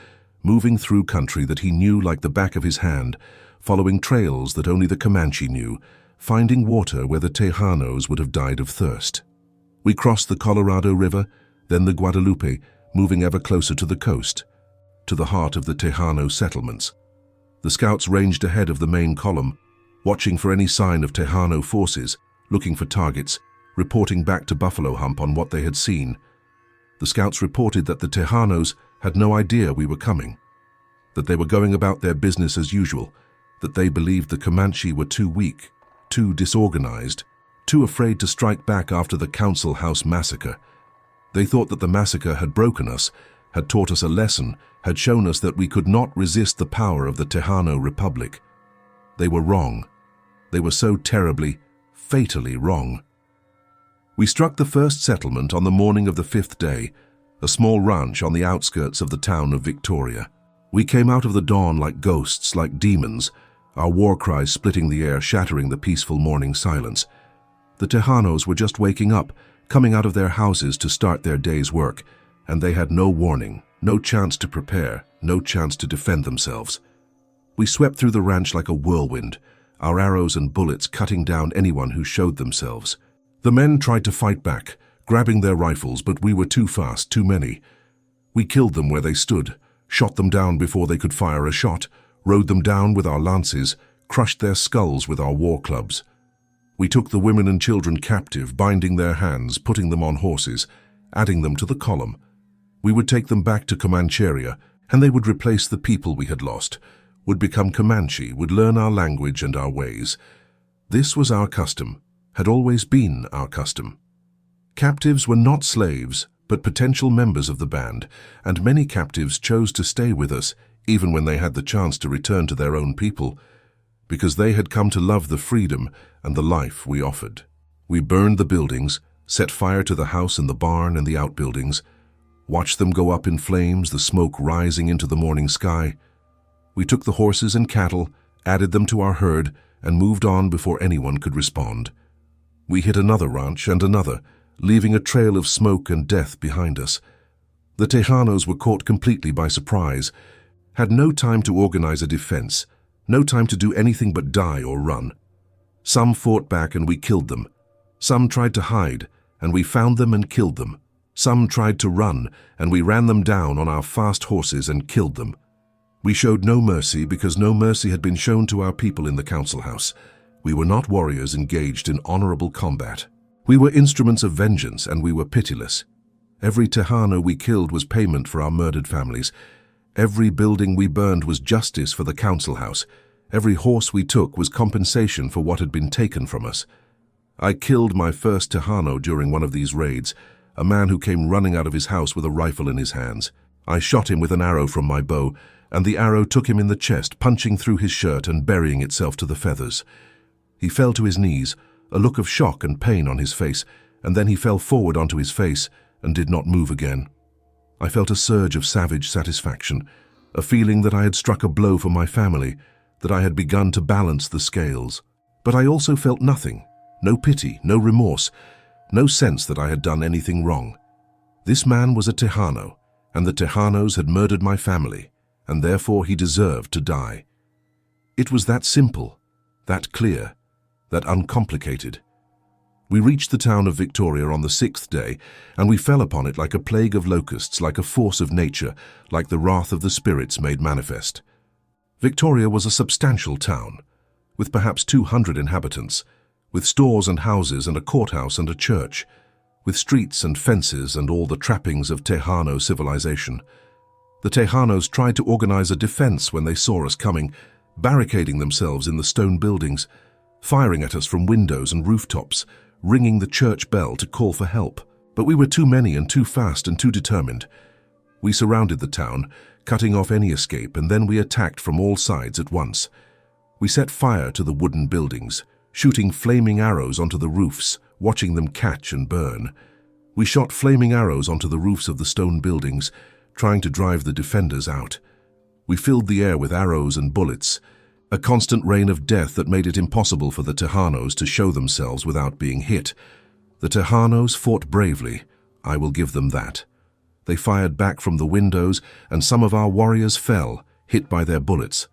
moving through country that he knew like the back of his hand, following trails that only the Comanche knew, finding water where the Tejanos would have died of thirst. We crossed the Colorado River, then the Guadalupe, moving ever closer to the coast, to the heart of the Tejano settlements. The scouts ranged ahead of the main column, watching for any sign of Tejano forces, looking for targets, reporting back to Buffalo Hump on what they had seen. The scouts reported that the Tejanos had no idea we were coming, that they were going about their business as usual, that they believed the Comanche were too weak, too disorganized, too afraid to strike back after the Council House massacre. They thought that the massacre had broken us, had taught us a lesson, had shown us that we could not resist the power of the Tejano Republic. They were wrong. They were so terribly, fatally wrong. We struck the first settlement on the morning of the 5th day, a small ranch on the outskirts of the town of Victoria. We came out of the dawn like ghosts, like demons, our war cries splitting the air, shattering the peaceful morning silence. The Tejanos were just waking up, coming out of their houses to start their day's work, and they had no warning, no chance to prepare, no chance to defend themselves. We swept through the ranch like a whirlwind, our arrows and bullets cutting down anyone who showed themselves. The men tried to fight back, grabbing their rifles, but we were too fast, too many. We killed them where they stood, shot them down before they could fire a shot, rode them down with our lances, crushed their skulls with our war clubs. We took the women and children captive, binding their hands, putting them on horses, adding them to the column. We would take them back to Comancheria, and they would replace the people we had lost, would become Comanche, would learn our language and our ways. This was our custom, had always been our custom. Captives were not slaves, but potential members of the band, and many captives chose to stay with us, even when they had the chance to return to their own people, because they had come to love the freedom and the life we offered. We burned the buildings, set fire to the house and the barn and the outbuildings, watched them go up in flames, the smoke rising into the morning sky. We took the horses and cattle, added them to our herd, and moved on before anyone could respond. We hit another ranch and another, leaving a trail of smoke and death behind us. The Tejanos were caught completely by surprise, had no time to organize a defense, no time to do anything but die or run. Some fought back and we killed them. Some tried to hide, and we found them and killed them. Some tried to run, and we ran them down on our fast horses and killed them. We showed no mercy because no mercy had been shown to our people in the council house. We were not warriors engaged in honorable combat. We were instruments of vengeance, and we were pitiless. Every Tejano we killed was payment for our murdered families. Every building we burned was justice for the council house. Every horse we took was compensation for what had been taken from us. I killed my first Tejano during one of these raids, a man who came running out of his house with a rifle in his hands. I shot him with an arrow from my bow, and the arrow took him in the chest, punching through his shirt and burying itself to the feathers. He fell to his knees, a look of shock and pain on his face, and then he fell forward onto his face and did not move again. I felt a surge of savage satisfaction, a feeling that I had struck a blow for my family, that I had begun to balance the scales. But I also felt nothing, no pity, no remorse, no sense that I had done anything wrong. This man was a Tejano, and the Tejanos had murdered my family, and therefore he deserved to die. It was that simple, that clear, that uncomplicated. We reached the town of Victoria on the 6th day, and we fell upon it like a plague of locusts, like a force of nature, like the wrath of the spirits made manifest. Victoria was a substantial town, with perhaps 200 inhabitants, with stores and houses and a courthouse and a church, with streets and fences and all the trappings of Tejano civilization. The Tejanos tried to organize a defense when they saw us coming, barricading themselves in the stone buildings, firing at us from windows and rooftops, ringing the church bell to call for help. But we were too many and too fast and too determined. We surrounded the town, cutting off any escape, and then we attacked from all sides at once. We set fire to the wooden buildings, shooting flaming arrows onto the roofs, watching them catch and burn. We shot flaming arrows onto the roofs of the stone buildings, trying to drive the defenders out. We filled the air with arrows and bullets, a constant rain of death that made it impossible for the Tejanos to show themselves without being hit. The Tejanos fought bravely, I will give them that. They fired back from the windows, and some of our warriors fell, hit by their bullets.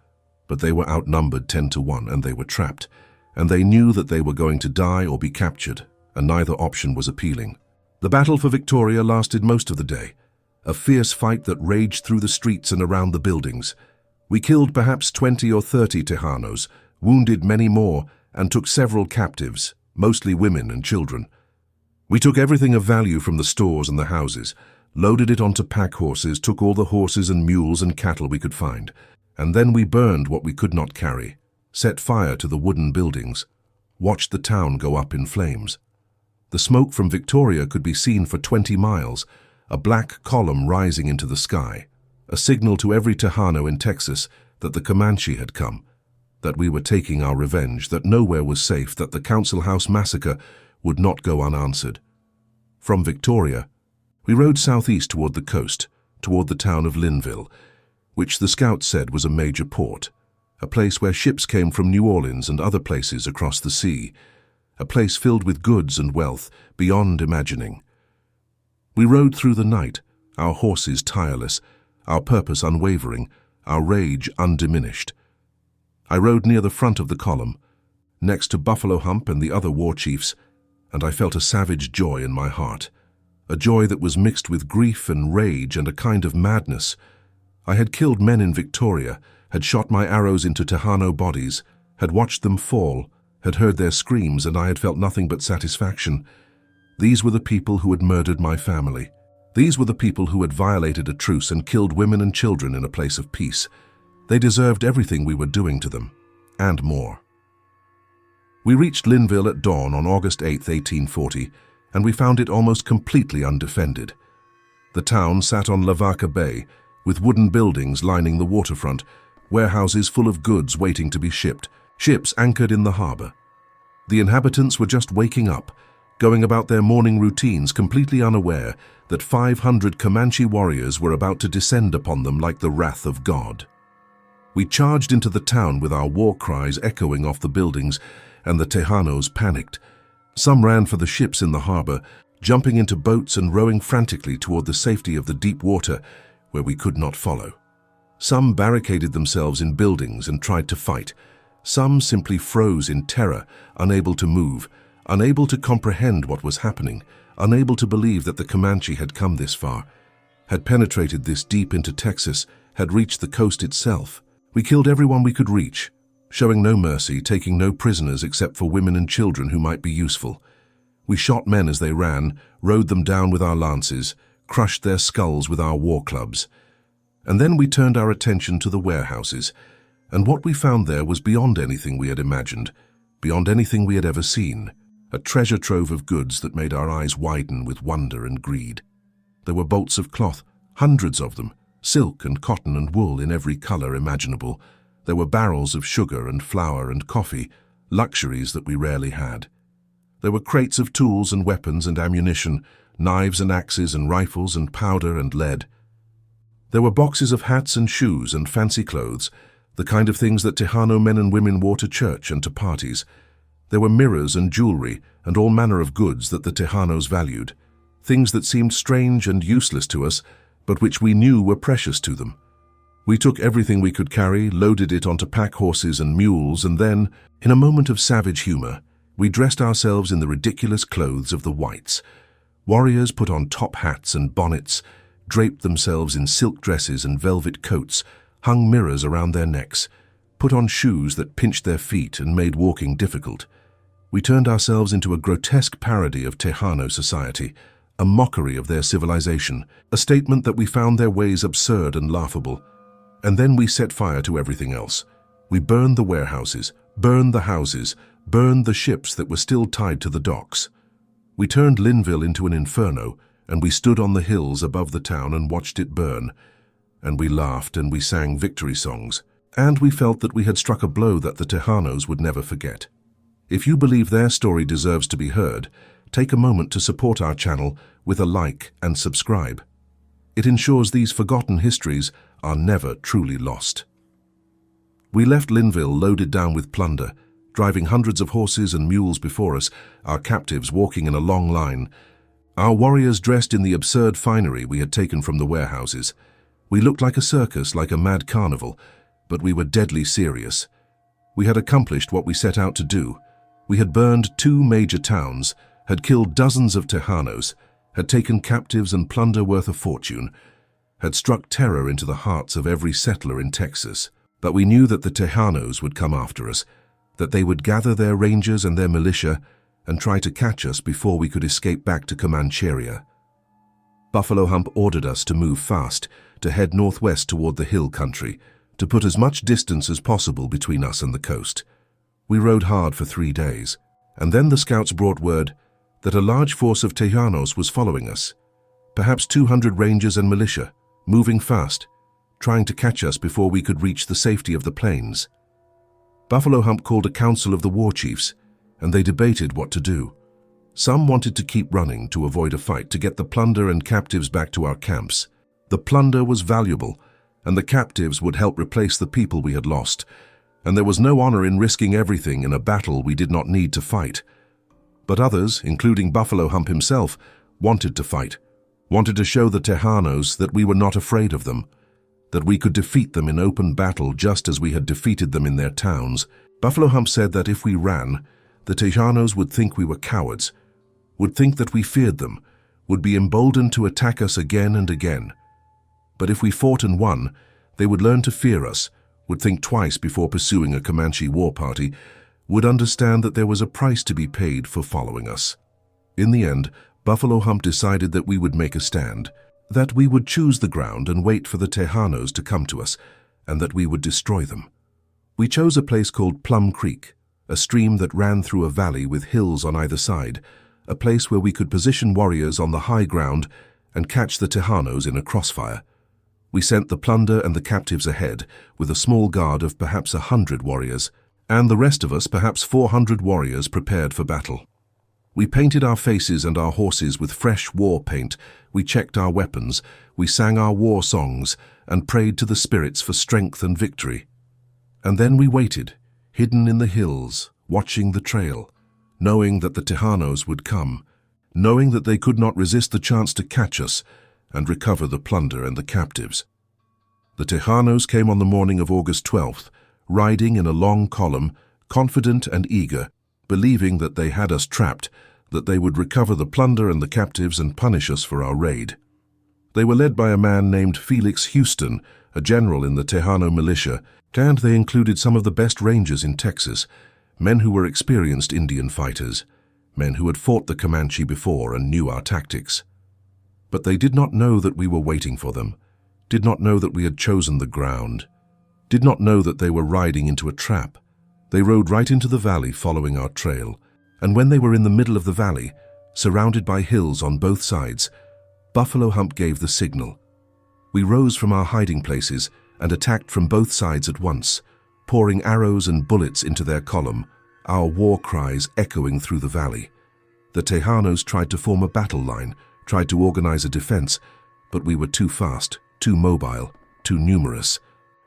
But they were outnumbered 10-1, and they were trapped, and they knew that they were going to die or be captured, and neither option was appealing. The battle for Victoria lasted most of the day, a fierce fight that raged through the streets and around the buildings. We killed perhaps 20 or 30 Tejanos, wounded many more, and took several captives, mostly women and children. We took everything of value from the stores and the houses, loaded it onto pack horses, took all the horses and mules and cattle we could find, and then we burned what we could not carry, set fire to the wooden buildings, watched the town go up in flames. The smoke from Victoria could be seen for 20 miles, a black column rising into the sky, a signal to every Tejano in Texas that the Comanche had come, that we were taking our revenge, that nowhere was safe, that the Council House massacre would not go unanswered. From Victoria, we rode southeast toward the coast, toward the town of Linville, which the scouts said was a major port, a place where ships came from New Orleans and other places across the sea, a place filled with goods and wealth beyond imagining. We rode through the night, our horses tireless, our purpose unwavering, our rage undiminished. I rode near the front of the column, next to Buffalo Hump and the other war chiefs, and I felt a savage joy in my heart, a joy that was mixed with grief and rage and a kind of madness. I had killed men in Victoria, had shot my arrows into Tejano bodies, had watched them fall, had heard their screams, and I had felt nothing but satisfaction. These were the people who had murdered my family. These were the people who had violated a truce and killed women and children in a place of peace. They deserved everything we were doing to them, and more. We reached Linville at dawn on August 8, 1840, and we found it almost completely undefended. The town sat on Lavaca Bay, with wooden buildings lining the waterfront, warehouses full of goods waiting to be shipped, ships anchored in the harbor. The inhabitants were just waking up, going about their morning routines completely unaware that 500 Comanche warriors were about to descend upon them like the wrath of God. We charged into the town with our war cries echoing off the buildings, and the Tejanos panicked. Some ran for the ships in the harbor, jumping into boats and rowing frantically toward the safety of the deep water where we could not follow. Some barricaded themselves in buildings and tried to fight. Some simply froze in terror, unable to move, unable to comprehend what was happening, unable to believe that the Comanche had come this far, had penetrated this deep into Texas, had reached the coast itself. We killed everyone we could reach, showing no mercy, taking no prisoners except for women and children who might be useful. We shot men as they ran, rode them down with our lances, crushed their skulls with our war clubs. And then we turned our attention to the warehouses, and what we found there was beyond anything we had imagined, beyond anything we had ever seen, a treasure trove of goods that made our eyes widen with wonder and greed. There were bolts of cloth, hundreds of them, silk and cotton and wool in every color imaginable. There were barrels of sugar and flour and coffee, luxuries that we rarely had. There were crates of tools and weapons and ammunition, knives and axes and rifles and powder and lead. There were boxes of hats and shoes and fancy clothes, the kind of things that Tejano men and women wore to church and to parties. There were mirrors and jewelry and all manner of goods that the Tejanos valued, things that seemed strange and useless to us, but which we knew were precious to them. We took everything we could carry, loaded it onto pack horses and mules, and then, in a moment of savage humor, We dressed ourselves in the ridiculous clothes of the whites. Warriors put on top hats and bonnets, draped themselves in silk dresses and velvet coats, hung mirrors around their necks, put on shoes that pinched their feet and made walking difficult. We turned ourselves into a grotesque parody of Tejano society, a mockery of their civilization, a statement that we found their ways absurd and laughable. And then we set fire to everything else. We burned the warehouses, burned the houses, burned the ships that were still tied to the docks. We turned Linville into an inferno, and we stood on the hills above the town and watched it burn. And we laughed and we sang victory songs. And we felt that we had struck a blow that the Tejanos would never forget. If you believe their story deserves to be heard, take a moment to support our channel with a like and subscribe. It ensures these forgotten histories are never truly lost. We left Linville loaded down with plunder, driving hundreds of horses and mules before us, our captives walking in a long line. Our warriors dressed in the absurd finery we had taken from the warehouses. We looked like a circus, like a mad carnival, but we were deadly serious. We had accomplished what we set out to do. We had burned 2 major towns, had killed dozens of Tejanos, had taken captives and plunder worth a fortune, had struck terror into the hearts of every settler in Texas. But we knew that the Tejanos would come after us, that they would gather their rangers and their militia and try to catch us before we could escape back to Comanche. Buffalo Hump ordered us to move fast, to head northwest toward the hill country, to put as much distance as possible between us and the coast. We rode hard for 3 days, and then the scouts brought word that a large force of Tejanos was following us, perhaps 200 rangers and militia, moving fast, trying to catch us before we could reach the safety of the plains. Buffalo Hump called a council of the war chiefs, and they debated what to do. Some wanted to keep running to avoid a fight to get the plunder and captives back to our camps. The plunder was valuable, and the captives would help replace the people we had lost, and there was no honor in risking everything in a battle we did not need to fight. But others, including Buffalo Hump himself, wanted to fight, wanted to show the Tejanos that we were not afraid of them, that we could defeat them in open battle just as we had defeated them in their towns. Buffalo Hump said that if we ran, the Tejanos would think we were cowards, would think that we feared them, would be emboldened to attack us again and again. But if we fought and won, they would learn to fear us, would think twice before pursuing a Comanche war party, would understand that there was a price to be paid for following us. In the end, Buffalo Hump decided that we would make a stand, that we would choose the ground and wait for the Tejanos to come to us, and that we would destroy them. We chose a place called Plum Creek, a stream that ran through a valley with hills on either side, a place where we could position warriors on the high ground and catch the Tejanos in a crossfire. We sent the plunder and the captives ahead, with a small guard of perhaps 100 warriors, and the rest of us, perhaps 400 warriors, prepared for battle. We painted our faces and our horses with fresh war paint, we checked our weapons, we sang our war songs, and prayed to the spirits for strength and victory. And then we waited, hidden in the hills, watching the trail, knowing that the Tejanos would come, knowing that they could not resist the chance to catch us and recover the plunder and the captives. The Tejanos came on the morning of August 12th, riding in a long column, confident and eager, believing that they had us trapped, that they would recover the plunder and the captives and punish us for our raid. They were led by a man named Felix Houston, a general in the Tejano militia, and they included some of the best rangers in Texas, men who were experienced Indian fighters, men who had fought the Comanche before and knew our tactics. But they did not know that we were waiting for them, did not know that we had chosen the ground, did not know that they were riding into a trap. They rode right into the valley following our trail, and when they were in the middle of the valley, surrounded by hills on both sides, Buffalo Hump gave the signal. We rose from our hiding places and attacked from both sides at once, pouring arrows and bullets into their column, our war cries echoing through the valley. The Tejanos tried to form a battle line, tried to organize a defense, but we were too fast, too mobile, too numerous.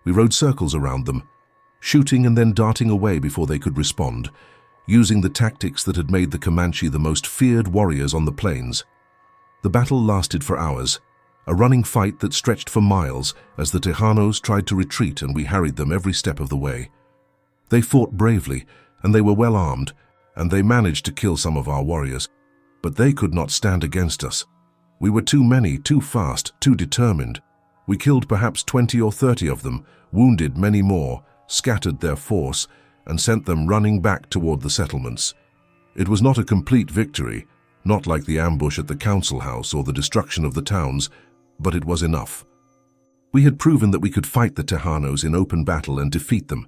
We rode circles around them, shooting and then darting away before they could respond, using the tactics that had made the Comanche the most feared warriors on the plains. The battle lasted for hours, a running fight that stretched for miles as the Tejanos tried to retreat and we harried them every step of the way. They fought bravely, and they were well armed, and they managed to kill some of our warriors, but they could not stand against us. We were too many, too fast, too determined. We killed perhaps 20 or 30 of them, wounded many more, scattered their force, and sent them running back toward the settlements. It was not a complete victory, not like the ambush at the council house or the destruction of the towns, but it was enough. We had proven that we could fight the Tejanos in open battle and defeat them,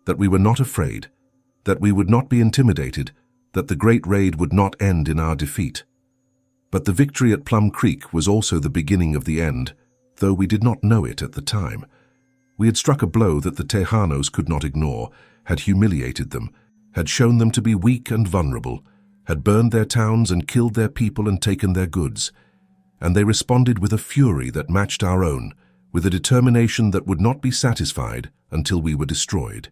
that we were not afraid, that we would not be intimidated, that the Great Raid would not end in our defeat. But the victory at Plum Creek was also the beginning of the end, though we did not know it at the time. We had struck a blow that the Tejanos could not ignore, had humiliated them, had shown them to be weak and vulnerable, had burned their towns and killed their people and taken their goods. And they responded with a fury that matched our own, with a determination that would not be satisfied until we were destroyed.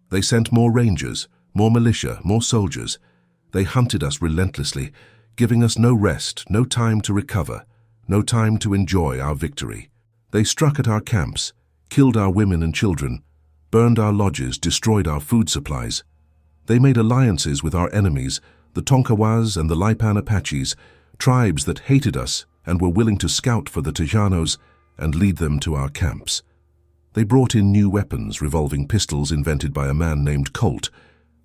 They sent more rangers, more militia, more soldiers. They hunted us relentlessly, giving us no rest, no time to recover, no time to enjoy our victory. They struck at our camps, killed our women and children, burned our lodges, destroyed our food supplies. They made alliances with our enemies, the Tonkawas and the Lipan Apaches, tribes that hated us and were willing to scout for the Tejanos and lead them to our camps. They brought in new weapons, revolving pistols invented by a man named Colt,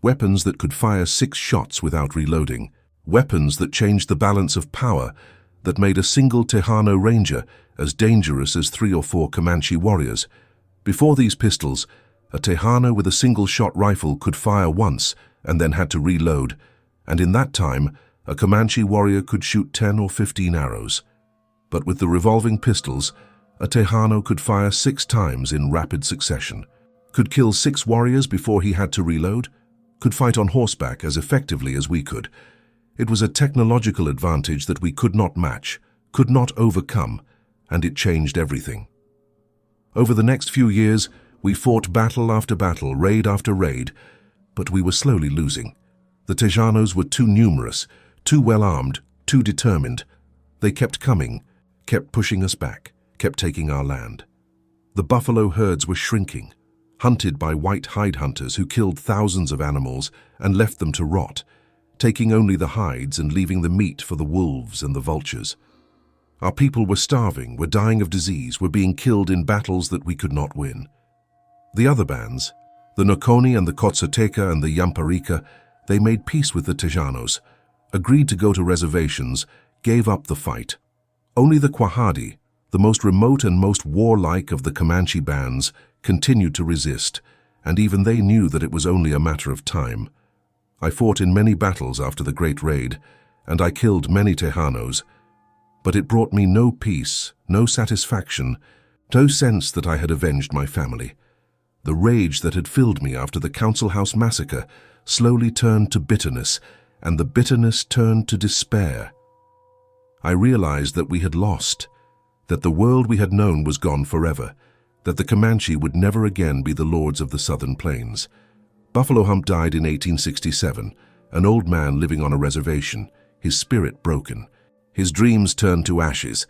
weapons that could fire 6 shots without reloading, weapons that changed the balance of power, that made a single Tejano ranger as dangerous as 3 or 4 Comanche warriors. Before these pistols, a Tejano with a single-shot rifle could fire once and then had to reload, and in that time, a Comanche warrior could shoot 10 or 15 arrows. But with the revolving pistols, a Tejano could fire 6 times in rapid succession, could kill 6 warriors before he had to reload, could fight on horseback as effectively as we could. It was a technological advantage that we could not match, could not overcome, and it changed everything. Over the next few years, we fought battle after battle, raid after raid, but we were slowly losing. The Tejanos were too numerous, too well-armed, too determined. They kept coming, kept pushing us back, kept taking our land. The buffalo herds were shrinking, hunted by white hide hunters who killed thousands of animals and left them to rot, taking only the hides and leaving the meat for the wolves and the vultures. Our people were starving, were dying of disease, were being killed in battles that we could not win. The other bands, the Noconi and the Kotsateca and the Yamparika, they made peace with the Tejanos, agreed to go to reservations, gave up the fight. Only the Quahadi, the most remote and most warlike of the Comanche bands, continued to resist, and even they knew that it was only a matter of time. I fought in many battles after the Great Raid, and I killed many Tejanos, but it brought me no peace, no satisfaction, no sense that I had avenged my family. The rage that had filled me after the Council House massacre slowly turned to bitterness, and the bitterness turned to despair. I realized that we had lost, that the world we had known was gone forever, that the Comanche would never again be the lords of the Southern Plains. Buffalo Hump died in 1867, an old man living on a reservation, his spirit broken. His dreams turned to ashes.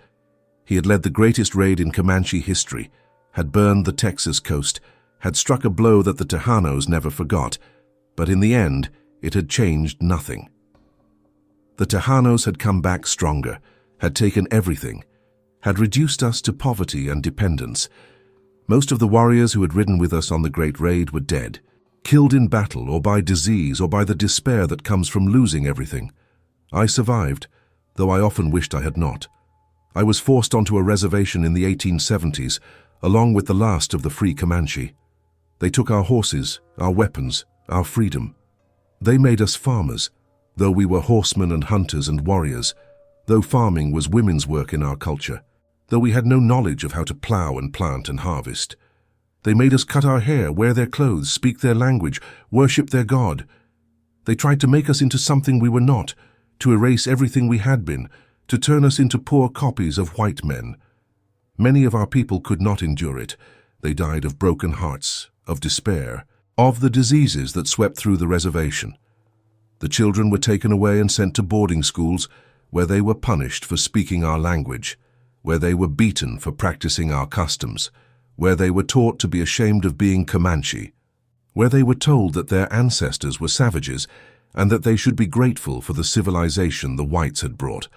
He had led the greatest raid in Comanche history, had burned the Texas coast, had struck a blow that the Tejanos never forgot, but in the end, it had changed nothing. The Tejanos had come back stronger, had taken everything, had reduced us to poverty and dependence. Most of the warriors who had ridden with us on the Great Raid were dead, killed in battle or by disease or by the despair that comes from losing everything. I survived, though I often wished I had not. I was forced onto a reservation in the 1870s, along with the last of the free Comanche. They took our horses, our weapons, our freedom. They made us farmers, though we were horsemen and hunters and warriors, though farming was women's work in our culture, though we had no knowledge of how to plow and plant and harvest. They made us cut our hair, wear their clothes, speak their language, worship their God. They tried to make us into something we were not, to erase everything we had been, to turn us into poor copies of white men. Many of our people could not endure it. They died of broken hearts, of despair, of the diseases that swept through the reservation. The children were taken away and sent to boarding schools where they were punished for speaking our language, where they were beaten for practicing our customs, where they were taught to be ashamed of being Comanche, where they were told that their ancestors were savages and that they should be grateful for the civilization the whites had brought.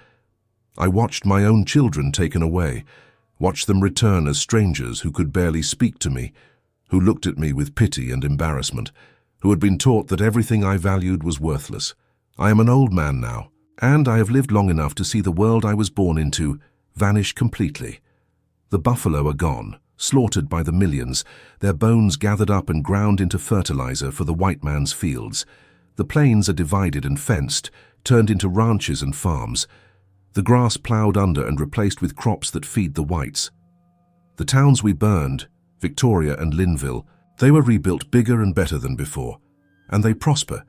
I watched my own children taken away, watched them return as strangers who could barely speak to me, who looked at me with pity and embarrassment, who had been taught that everything I valued was worthless. I am an old man now, and I have lived long enough to see the world I was born into vanish completely. The buffalo are gone, slaughtered by the millions, their bones gathered up and ground into fertilizer for the white man's fields. The plains are divided and fenced, turned into ranches and farms. The grass plowed under and replaced with crops that feed the whites. The towns we burned, Victoria and Linville, they were rebuilt bigger and better than before, and they prosper.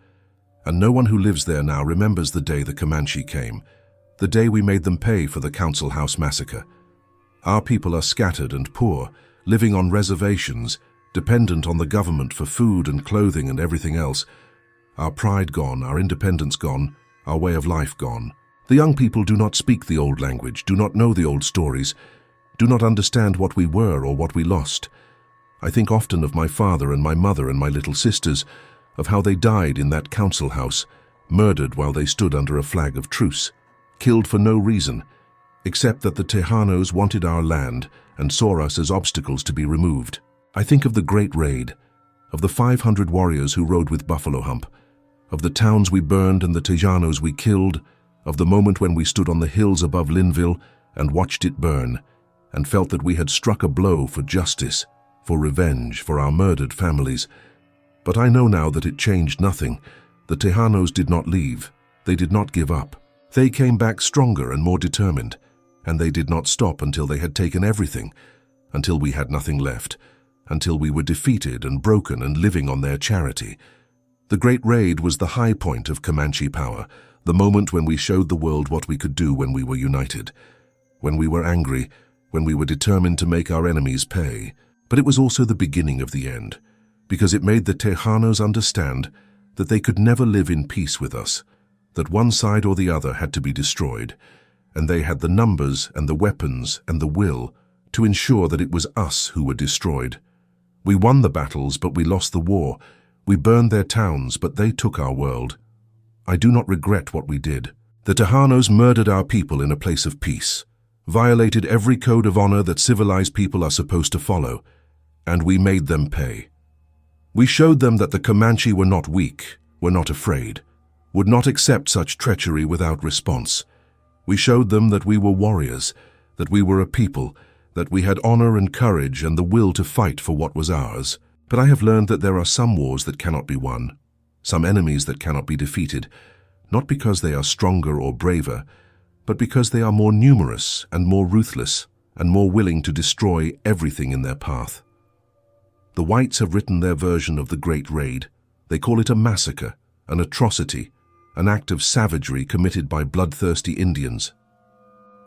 And no one who lives there now remembers the day the Comanche came, the day we made them pay for the Council House Massacre. Our people are scattered and poor, living on reservations, dependent on the government for food and clothing and everything else. Our pride gone, our independence gone, our way of life gone. The young people do not speak the old language, do not know the old stories, do not understand what we were or what we lost. I think often of my father and my mother and my little sisters, of how they died in that council house, murdered while they stood under a flag of truce, killed for no reason, except that the Tejanos wanted our land and saw us as obstacles to be removed. I think of the Great Raid, of the 500 warriors who rode with Buffalo Hump, of the towns we burned and the Tejanos we killed, of the moment when we stood on the hills above Linville and watched it burn, and felt that we had struck a blow for justice, for revenge, for our murdered families. But I know now that it changed nothing. The Tejanos did not leave. They did not give up. They came back stronger and more determined, and they did not stop until they had taken everything, until we had nothing left, until we were defeated and broken and living on their charity. The Great Raid was the high point of Comanche power, the moment when we showed the world what we could do when we were united, when we were angry, when we were determined to make our enemies pay. But it was also the beginning of the end, because it made the Tejanos understand that they could never live in peace with us, that one side or the other had to be destroyed, and they had the numbers and the weapons and the will to ensure that it was us who were destroyed. We won the battles, but we lost the war. We burned their towns, but they took our world. I do not regret what we did. The Tejanos murdered our people in a place of peace, violated every code of honor that civilized people are supposed to follow, and we made them pay. We showed them that the Comanche were not weak, were not afraid, would not accept such treachery without response. We showed them that we were warriors, that we were a people, that we had honor and courage and the will to fight for what was ours. But I have learned that there are some wars that cannot be won, some enemies that cannot be defeated, not because they are stronger or braver, but because they are more numerous and more ruthless and more willing to destroy everything in their path. The whites have written their version of the Great Raid. They call it a massacre, an atrocity, an act of savagery committed by bloodthirsty Indians.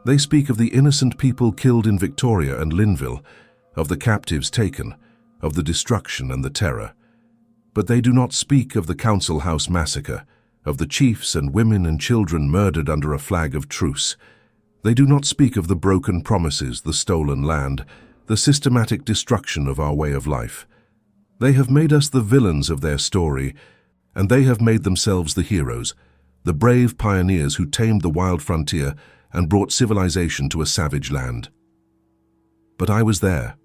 They speak of the innocent people killed in Victoria and Linville, of the captives taken, of the destruction and the terror. But they do not speak of the Council House Massacre, of the chiefs and women and children murdered under a flag of truce. They do not speak of the broken promises, the stolen land, the systematic destruction of our way of life. They have made us the villains of their story, and they have made themselves the heroes, the brave pioneers who tamed the wild frontier and brought civilization to a savage land. But I was there.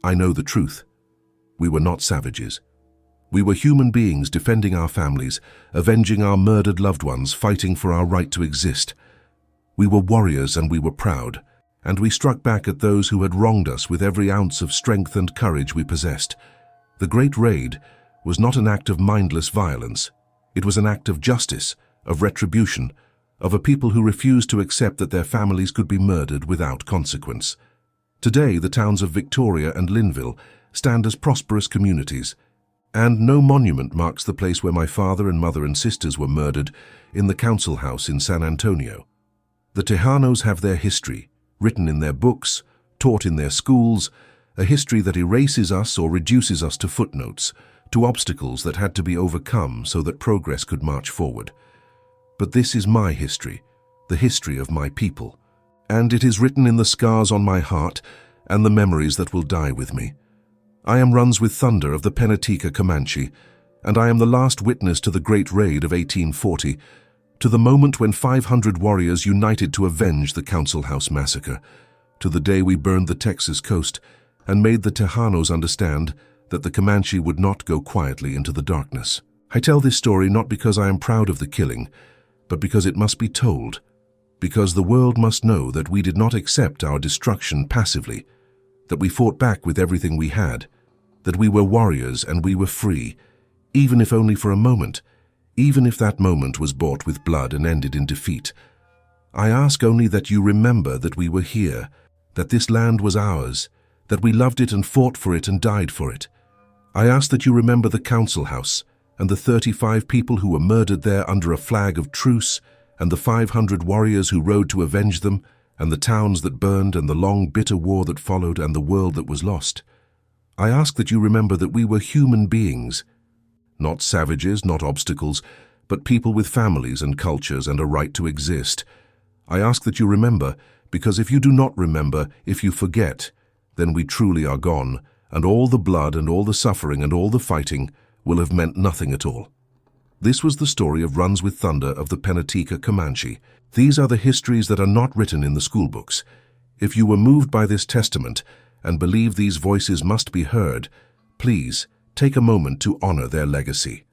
I know the truth. We were not savages. We were human beings defending our families, avenging our murdered loved ones, fighting for our right to exist. We were warriors and we were proud, and we struck back at those who had wronged us with every ounce of strength and courage we possessed. The Great Raid was not an act of mindless violence. It was an act of justice, of retribution, of a people who refused to accept that their families could be murdered without consequence. Today, the towns of Victoria and Linville stand as prosperous communities, and no monument marks the place where my father and mother and sisters were murdered in the council house in San Antonio. The Tejanos have their history, written in their books, taught in their schools, a history that erases us or reduces us to footnotes, to obstacles that had to be overcome so that progress could march forward. But this is my history, the history of my people, and it is written in the scars on my heart and the memories that will die with me. I am Runs with Thunder of the Penatica Comanche, and I am the last witness to the Great Raid of 1840, to the moment when 500 warriors united to avenge the Council House Massacre, to the day we burned the Texas coast and made the Tejanos understand that the Comanche would not go quietly into the darkness. I tell this story not because I am proud of the killing, but because it must be told, because the world must know that we did not accept our destruction passively, that we fought back with everything we had, that we were warriors and we were free, even if only for a moment, even if that moment was bought with blood and ended in defeat. I ask only that you remember that we were here, that this land was ours, that we loved it and fought for it and died for it. I ask that you remember the Council House and the 35 people who were murdered there under a flag of truce, and the 500 warriors who rode to avenge them, and the towns that burned, and the long bitter war that followed, and the world that was lost. I ask that you remember that we were human beings, not savages, not obstacles, but people with families and cultures and a right to exist. I ask that you remember, because if you do not remember, if you forget, then we truly are gone, and all the blood and all the suffering and all the fighting will have meant nothing at all. This was the story of Runs with Thunder of the Pennateca Comanche. These are the histories that are not written in the school books. If you were moved by this testament and believe these voices must be heard, please take a moment to honor their legacy.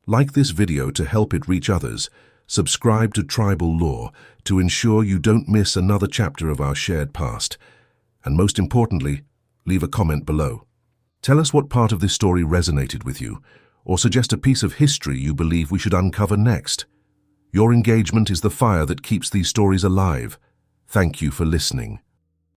Like this video to help it reach others. Subscribe to Tribal Lore to ensure you don't miss another chapter of our shared past. And most importantly, leave a comment below. Tell us what part of this story resonated with you, or suggest a piece of history you believe we should uncover next. Your engagement is the fire that keeps these stories alive. Thank you for listening.